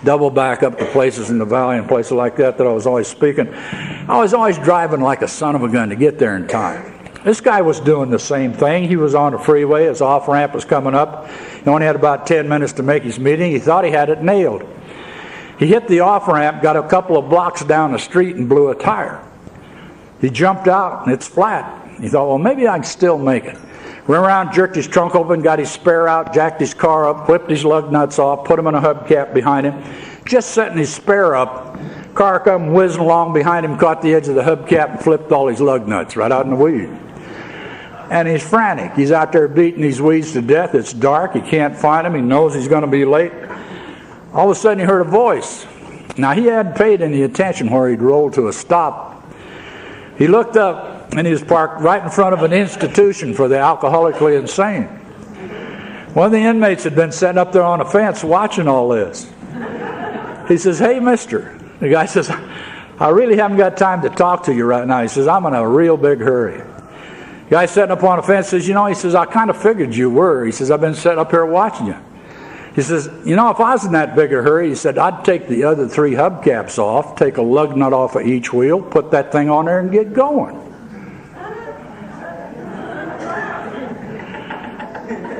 double back up to places in the valley and places like that I was always speaking, I was always driving like a son of a gun to get there in time. This guy was doing the same thing. He was on the freeway. His off-ramp was coming up. He only had about 10 minutes to make his meeting. He thought he had it nailed. He hit the off-ramp, got a couple of blocks down the street, and blew a tire. He jumped out, and it's flat. He thought, well, maybe I can still make it. Went around, jerked his trunk open, got his spare out, jacked his car up, whipped his lug nuts off, put them in a hubcap behind him. Just setting his spare up, car come whizzing along behind him, caught the edge of the hubcap, and flipped all his lug nuts right out in the weed. And he's frantic. He's out there beating these weeds to death. It's dark. He can't find them. He knows he's going to be late. All of a sudden he heard a voice. Now he hadn't paid any attention where he'd rolled to a stop. He looked up and he was parked right in front of an institution for the alcoholically insane. One of the inmates had been sitting up there on a fence watching all this. He says, "Hey, mister." The guy says, "I really haven't got time to talk to you right now." He says, "I'm in a real big hurry." The guy sitting up on a fence says, "You know," he says, "I kind of figured you were." He says, "I've been sitting up here watching you." He says, "You know, if I was in that big a hurry," he said, "I'd take the other 3 hubcaps off, take a lug nut off of each wheel, put that thing on there and get going."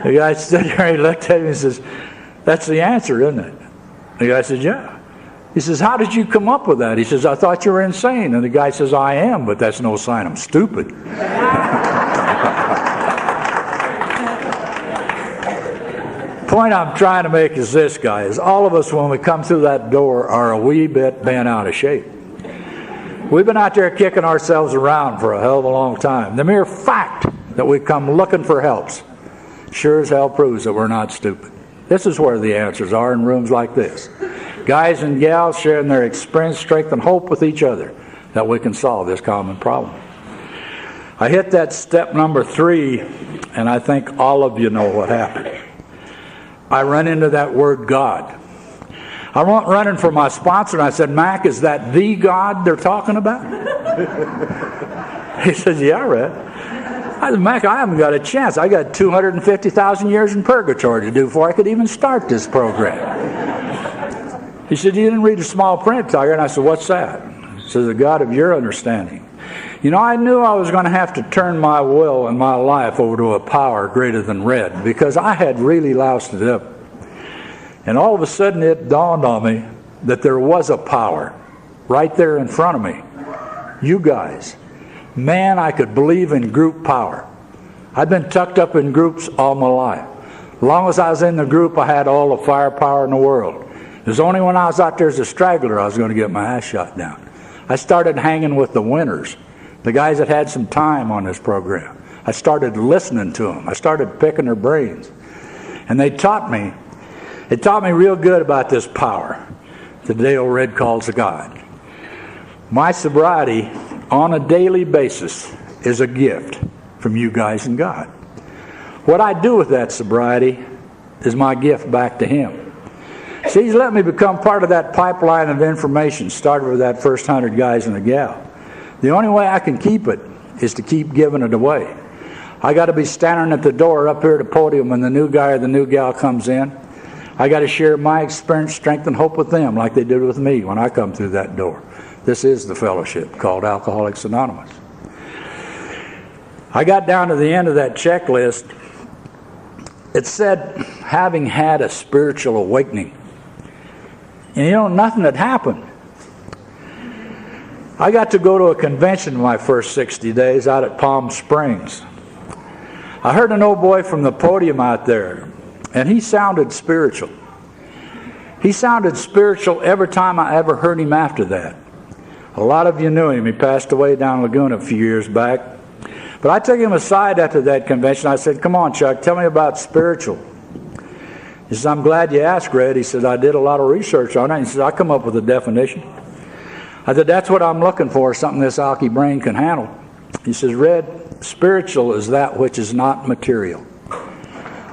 The guy stood there, he looked at him and says, "That's the answer, isn't it?" The guy said, "Yeah." He says, "How did you come up with that?" He says, "I thought you were insane." And the guy says, "I am, but that's no sign I'm stupid." The point I'm trying to make is this, guys. All of us, when we come through that door, are a wee bit bent out of shape. We've been out there kicking ourselves around for a hell of a long time. The mere fact that we come looking for helps sure as hell proves that we're not stupid. This is where the answers are, in rooms like this. Guys and gals sharing their experience, strength, and hope with each other that we can solve this common problem. I hit that step number 3, and I think all of you know what happened. I run into that word God. I went running for my sponsor, and I said, Mac, is that the God they're talking about? He says, yeah, Red. I said, Mac, I haven't got a chance. I got 250,000 years in purgatory to do before I could even start this program. He said, you didn't read the small print, Tiger. And I said, what's that? He says, the God of your understanding. You know, I knew I was going to have to turn my will and my life over to a power greater than red, because I had really loused it up. And all of a sudden it dawned on me that there was a power right there in front of me. You guys. Man, I could believe in group power. I'd been tucked up in groups all my life. As long as I was in the group, I had all the firepower in the world. It was only when I was out there as a straggler I was going to get my ass shot down. I started hanging with the winners, the guys that had some time on this program. I started listening to them. I started picking their brains. And they taught me. It taught me real good about this power that Dale Red calls a God. My sobriety on a daily basis is a gift from you guys and God. What I do with that sobriety is my gift back to Him. See, He's let me become part of that pipeline of information started with that first 100 guys and a gal. The only way I can keep it is to keep giving it away. I got to be standing at the door up here at the podium when the new guy or the new gal comes in. I got to share my experience, strength, and hope with them like they did with me when I come through that door. This is the fellowship called Alcoholics Anonymous. I got down to the end of that checklist. It said, having had a spiritual awakening. And you know, nothing had happened. I got to go to a convention in my first 60 days out at Palm Springs. I heard an old boy from the podium out there, and he sounded spiritual. He sounded spiritual every time I ever heard him after that. A lot of you knew him. He passed away down Laguna a few years back. But I took him aside after that convention. I said, come on, Chuck, tell me about spiritual. He says, I'm glad you asked, Red. He said, I did a lot of research on it. He said, I come up with a definition. I said, that's what I'm looking for, something this alky brain can handle. He says, Red, spiritual is that which is not material.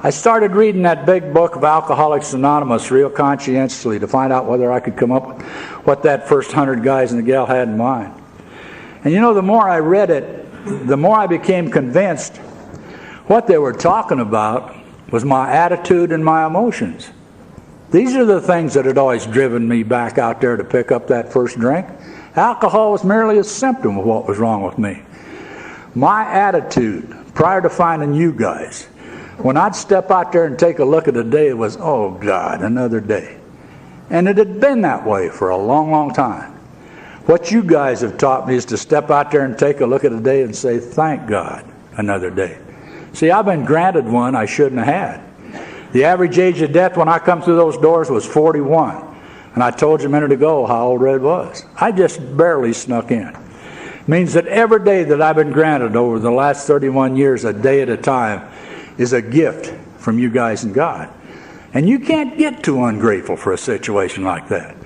I started reading that big book of Alcoholics Anonymous real conscientiously to find out whether I could come up with what that first 100 guys and the gal had in mind. And you know, the more I read it, the more I became convinced what they were talking about was my attitude and my emotions. These are the things that had always driven me back out there to pick up that first drink. Alcohol was merely a symptom of what was wrong with me. My attitude prior to finding you guys, when I'd step out there and take a look at the day, it was, oh God, another day. And it had been that way for a long, long time. What you guys have taught me is to step out there and take a look at a day and say, thank God, another day. See, I've been granted one I shouldn't have had. The average age of death when I come through those doors was 41. And I told you a minute ago how old Red was. I just barely snuck in. It means that every day that I've been granted over the last 31 years, a day at a time, is a gift from you guys and God. And you can't get too ungrateful for a situation like that.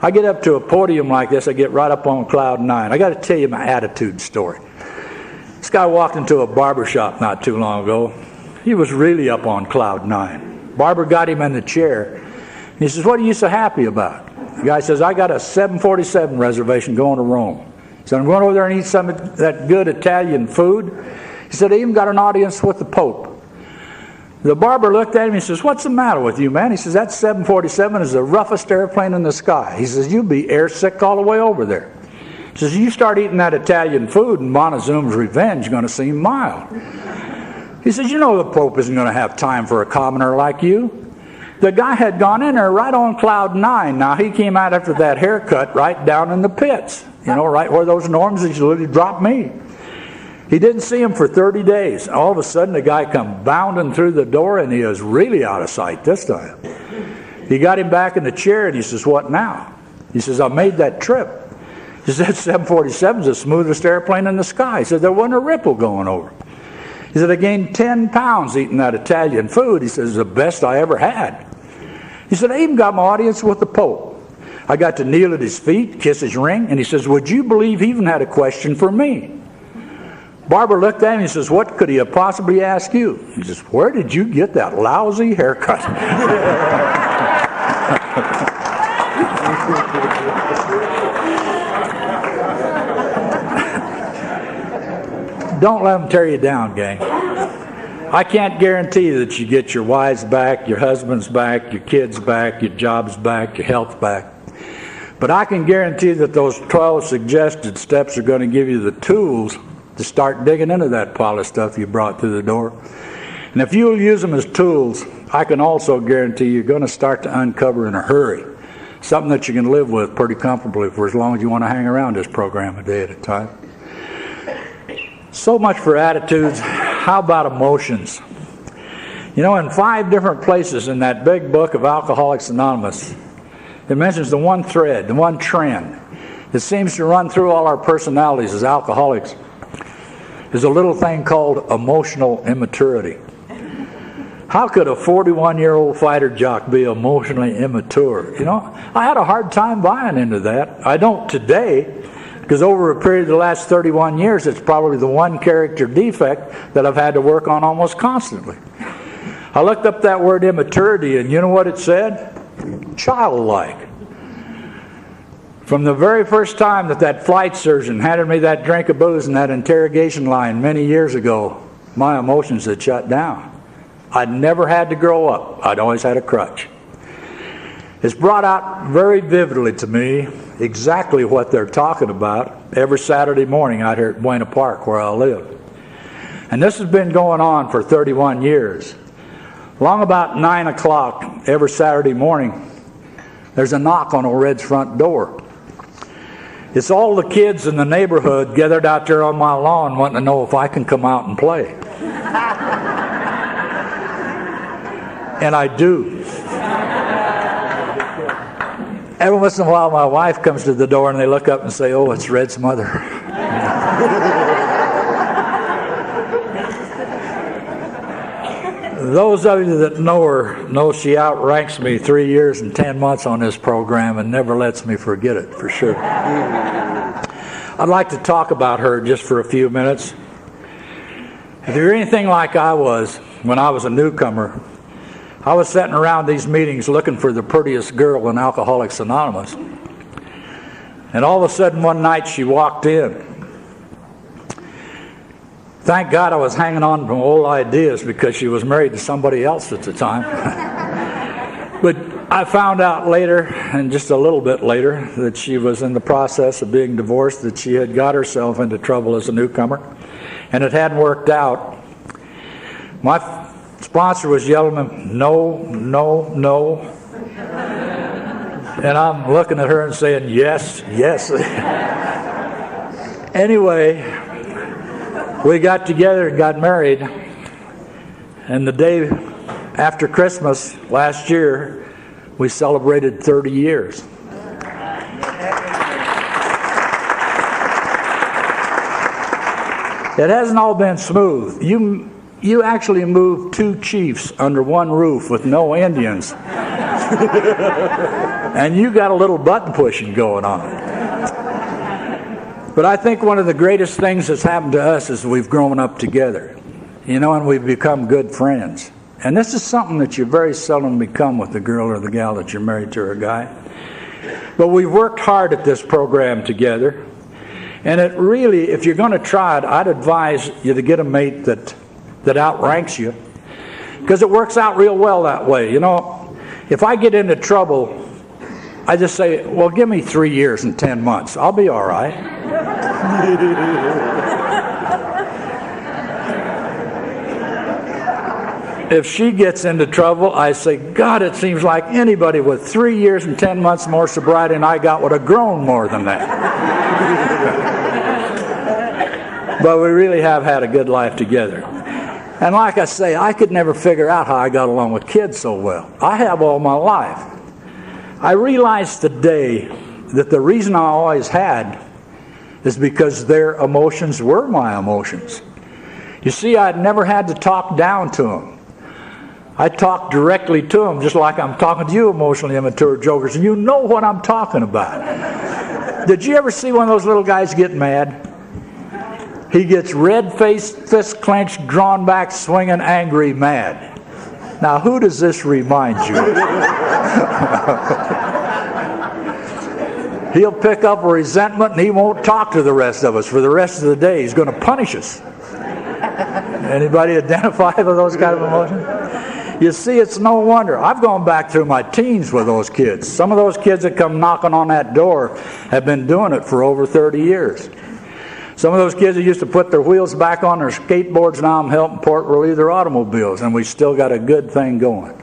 I get up to a podium like this, I get right up on cloud 9. I got to tell you my attitude story. This guy walked into a barber shop not too long ago. He was really up on cloud 9. Barber got him in the chair. He says, what are you so happy about? The guy says, I got a 747 reservation going to Rome. He said, I'm going over there and eat some of that good Italian food. He said, I even got an audience with the Pope. The barber looked at him and he says, what's the matter with you, man? He says, that 747 is the roughest airplane in the sky. He says, you'll be airsick all the way over there. He says, you start eating that Italian food and Montezuma's revenge is going to seem mild. He says, you know the Pope isn't going to have time for a commoner like you. The guy had gone in there right on cloud 9. Now, he came out after that haircut right down in the pits, you know, right where those norms literally dropped me. He didn't see him for 30 days. All of a sudden, the guy come bounding through the door, and he was really out of sight this time. He got him back in the chair, and he says, what now? He says, I made that trip. He said, that 747 is the smoothest airplane in the sky. He said, there wasn't a ripple going over. He said, I gained 10 pounds eating that Italian food. He says, the best I ever had. He said, I even got my audience with the Pope. I got to kneel at his feet, kiss his ring, and he says, would you believe he even had a question for me? Barber looked at him and he says, what could he have possibly asked you? He says, where did you get that lousy haircut? Don't let them tear you down, gang. I can't guarantee that you get your wives back, your husbands back, your kids back, your jobs back, your health back. But I can guarantee that those 12 suggested steps are going to give you the tools to start digging into that pile of stuff you brought through the door. And if you'll use them as tools, I can also guarantee you're going to start to uncover in a hurry something that you can live with pretty comfortably for as long as you want to hang around this program a day at a time. So much for attitudes. How about emotions? You know, in 5 different places in that big book of Alcoholics Anonymous, it mentions the one thread, the one trend that seems to run through all our personalities as alcoholics is a little thing called emotional immaturity. How could a 41-year-old fighter jock be emotionally immature? You know, I had a hard time buying into that. I don't today, because over a period of the last 31 years, it's probably the one character defect that I've had to work on almost constantly. I looked up that word immaturity, and you know what it said? Childlike. From the very first time that flight surgeon handed me that drink of booze in that interrogation line many years ago, my emotions had shut down. I'd never had to grow up. I'd always had a crutch. It's brought out very vividly to me exactly what they're talking about every Saturday morning out here at Buena Park where I live. And this has been going on for 31 years. Long about 9 o'clock every Saturday morning, there's a knock on old Red's front door. It's all the kids in the neighborhood gathered out there on my lawn wanting to know if I can come out and play. And I do. Every once in a while my wife comes to the door and they look up and say, "Oh, it's Red's mother." Those of you that know her know she outranks me 3 years and 10 months on this program and never lets me forget it, for sure. I'd like to talk about her just for a few minutes. If you're anything like I was when I was a newcomer, I was sitting around these meetings looking for the prettiest girl in Alcoholics Anonymous. And all of a sudden one night she walked in. Thank God I was hanging on from old ideas because she was married to somebody else at the time. But I found out later, and just a little bit later, that she was in the process of being divorced, that she had got herself into trouble as a newcomer, and it hadn't worked out. My sponsor was yelling at me, "No, no, no." And I'm looking at her and saying, "Yes, yes." Anyway, we got together and got married, and the day after Christmas last year, we celebrated 30 years. It hasn't all been smooth. You actually moved 2 chiefs under one roof with no Indians. And you got a little button pushing going on. But I think one of the greatest things that's happened to us is we've grown up together, you know, and we've become good friends. And this is something that you very seldom become with the girl or the gal that you're married to or a guy. But we've worked hard at this program together. And it really, if you're going to try it, I'd advise you to get a mate that outranks you. Because it works out real well that way. You know, if I get into trouble, I just say, "Well, give me 3 years and 10 months. I'll be all right." If she gets into trouble, I say, "God, it seems like anybody with 3 years and 10 months more sobriety than I got would have grown more than that." But we really have had a good life together. And like I say, I could never figure out how I got along with kids so well. I have all my life. I realized today that the reason I always had is because their emotions were my emotions. You see, I'd never had to talk down to them. I talked directly to them, just like I'm talking to you emotionally immature jokers, and you know what I'm talking about. Did you ever see one of those little guys get mad? He gets red-faced, fist clenched, drawn back, swinging, angry, mad. Now, who does this remind you of? He'll pick up a resentment and he won't talk to the rest of us for the rest of the day. He's going to punish us. Anybody identify with those kind of emotions? You see, it's no wonder. I've gone back through my teens with those kids. Some of those kids that come knocking on that door have been doing it for over 30 years. Some of those kids that used to put their wheels back on their skateboards, now I'm helping port relieve their automobiles, and we still got a good thing going.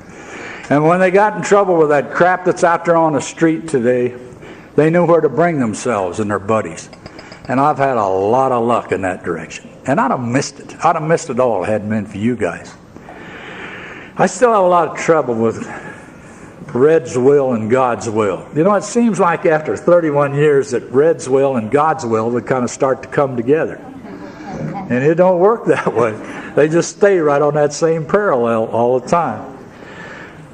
And when they got in trouble with that crap that's out there on the street today, they knew where to bring themselves and their buddies. And I've had a lot of luck in that direction. And I'd have missed it. I'd have missed it all if it hadn't been for you guys. I still have a lot of trouble with Red's will and God's will. You know, it seems like after 31 years that Red's will and God's will would kind of start to come together. And it don't work that way. They just stay right on that same parallel all the time.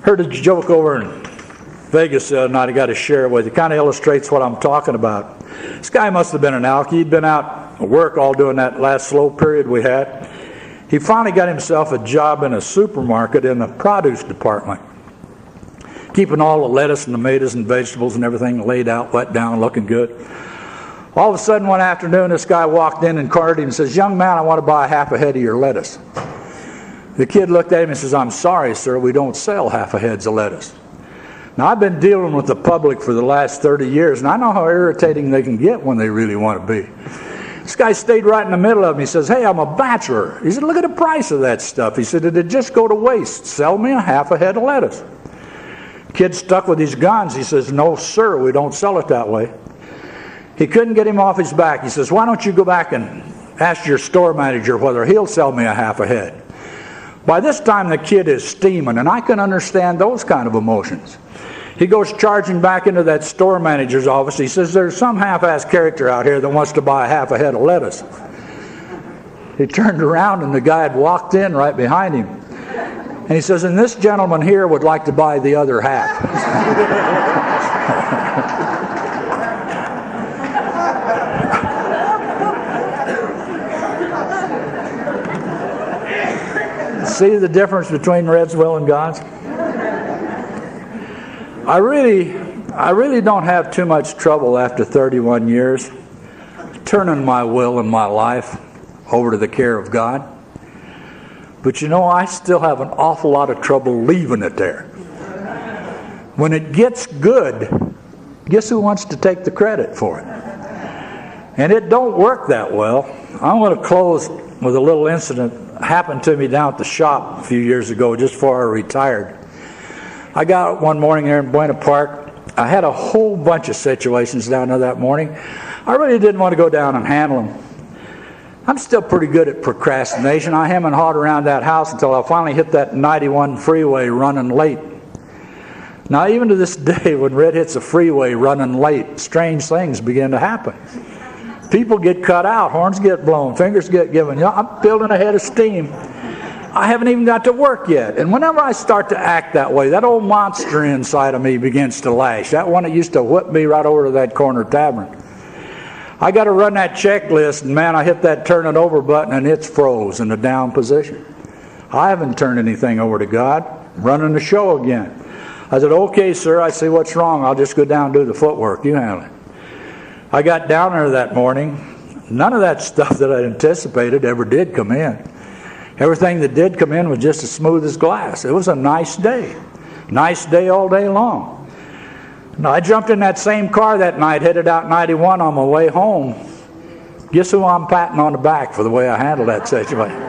Heard a joke over in Vegas the other night I got to share with you. It kind of illustrates what I'm talking about. This guy must have been an alky. He'd been out at work all during that last slow period we had. He finally got himself a job in a supermarket in the produce department, keeping all the lettuce and tomatoes and vegetables and everything laid out, wet down, looking good. All of a sudden one afternoon this guy walked in and cornered him and says, "Young man, I want to buy half a head of your lettuce." The kid looked at him and says, "I'm sorry, sir, we don't sell half a heads of lettuce." Now, I've been dealing with the public for the last 30 years, and I know how irritating they can get when they really want to be. This guy stayed right in the middle of him. He says, "Hey, I'm a bachelor." He said, "Look at the price of that stuff." He said, "It'd just go to waste. Sell me a half a head of lettuce." Kid stuck with his guns. He says, "No, sir, we don't sell it that way." He couldn't get him off his back. He says, "Why don't you go back and ask your store manager whether he'll sell me a half a head?" By this time, the kid is steaming, and I can understand those kind of emotions. He goes charging back into that store manager's office. He says, "There's some half-ass character out here that wants to buy half a head of lettuce." He turned around, and the guy had walked in right behind him. And he says, "And this gentleman here would like to buy the other half." See the difference between Red's will and God's? I really don't have too much trouble after 31 years turning my will and my life over to the care of God. But you know, I still have an awful lot of trouble leaving it there. When it gets good, guess who wants to take the credit for it? And it don't work that well. I'm going to close with a little incident that happened to me down at the shop a few years ago, just before I retired. I got up one morning there in Buena Park. I had a whole bunch of situations down there that morning. I really didn't want to go down and handle them. I'm still pretty good at procrastination. I hem and hawed around that house until I finally hit that 91 freeway running late. Now, even to this day, when Red hits a freeway running late, strange things begin to happen. People get cut out, horns get blown, fingers get given. You know, I'm building a head of steam. I haven't even got to work yet. And whenever I start to act that way, that old monster inside of me begins to lash. That one that used to whip me right over to that corner tavern. I got to run that checklist, and man, I hit that turn it over button, and it's froze in the down position. I haven't turned anything over to God. I'm running the show again. I said, "Okay, sir, I see what's wrong. I'll just go down and do the footwork. You handle it." I got down there that morning. None of that stuff that I anticipated ever did come in. Everything that did come in was just as smooth as glass. It was a nice day. Nice day all day long. Now, I jumped in that same car that night, headed out 91 on my way home. Guess who I'm patting on the back for the way I handled that situation?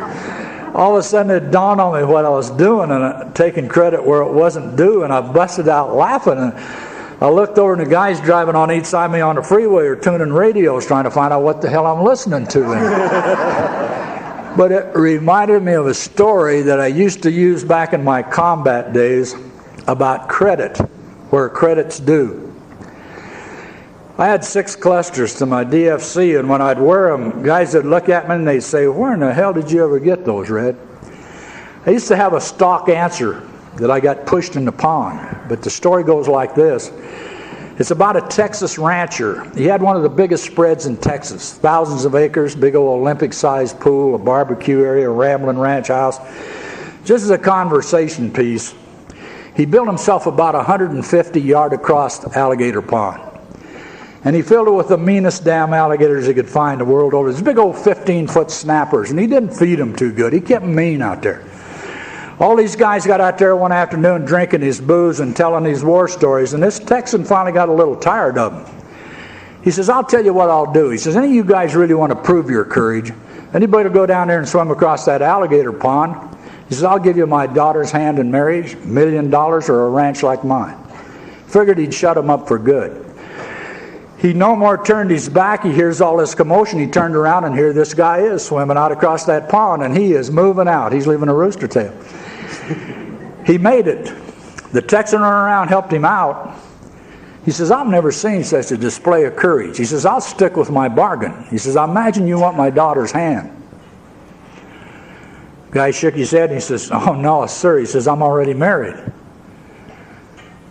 All of a sudden it dawned on me what I was doing, and taking credit where it wasn't due, and I busted out laughing. And I looked over, and the guys driving on each side of me on the freeway are tuning radios trying to find out what the hell I'm listening to. But it reminded me of a story that I used to use back in my combat days about credit, where credit's due. I had 6 clusters to my DFC, and when I'd wear them, guys would look at me and they'd say, "Where in the hell did you ever get those, Red?" I used to have a stock answer that I got pushed in the pond, but the story goes like this. It's about a Texas rancher. He had one of the biggest spreads in Texas, thousands of acres, big old Olympic-sized pool, a barbecue area, a rambling ranch house. Just as a conversation piece, he built himself about 150 yard across alligator pond. And he filled it with the meanest damn alligators he could find the world over. These big old 15-foot snappers. And he didn't feed them too good. He kept them mean out there. All these guys got out there one afternoon drinking his booze and telling these war stories. And this Texan finally got a little tired of them. He says, I'll tell you what I'll do. He says, any of you guys really want to prove your courage? Anybody will go down there and swim across that alligator pond? He says, I'll give you my daughter's hand in marriage, $1 million, or a ranch like mine. Figured he'd shut him up for good. He no more turned his back. He hears all this commotion. He turned around, and here this guy is swimming out across that pond, and he is moving out. He's leaving a rooster tail. He made it. The Texan ran around, helped him out. He says, I've never seen such a display of courage. He says, I'll stick with my bargain. He says, I imagine you want my daughter's hand. The guy shook his head, and he says, oh, no, sir. He says, I'm already married.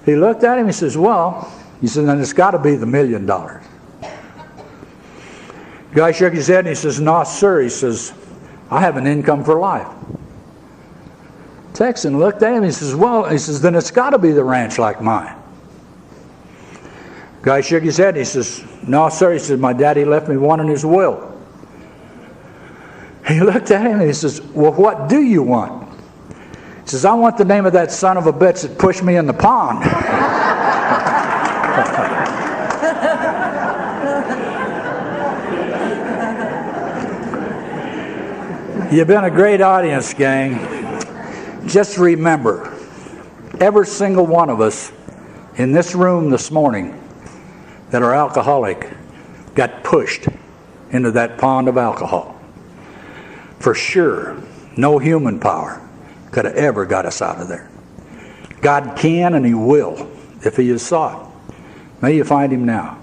He looked at him, he says, well, he said, then it's got to be the $1 million. The guy shook his head and he says, no, sir. He says, I have an income for life. Texan looked at him and he says, well, he says, then it's got to be the ranch like mine. The guy shook his head and he says, no, sir. He says, my daddy left me one in his will. He looked at him and he says, well, what do you want? He says, I want the name of that son of a bitch that pushed me in the pond. You've been a great audience, gang. Just remember, every single one of us in this room this morning that are alcoholic got pushed into that pond of alcohol. For sure, no human power could have ever got us out of there. God can and He will if He is sought. May you find Him now.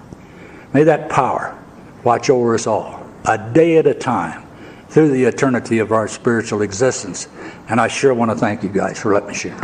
May that power watch over us all, a day at a time, through the eternity of our spiritual existence. And I sure want to thank you guys for letting me share.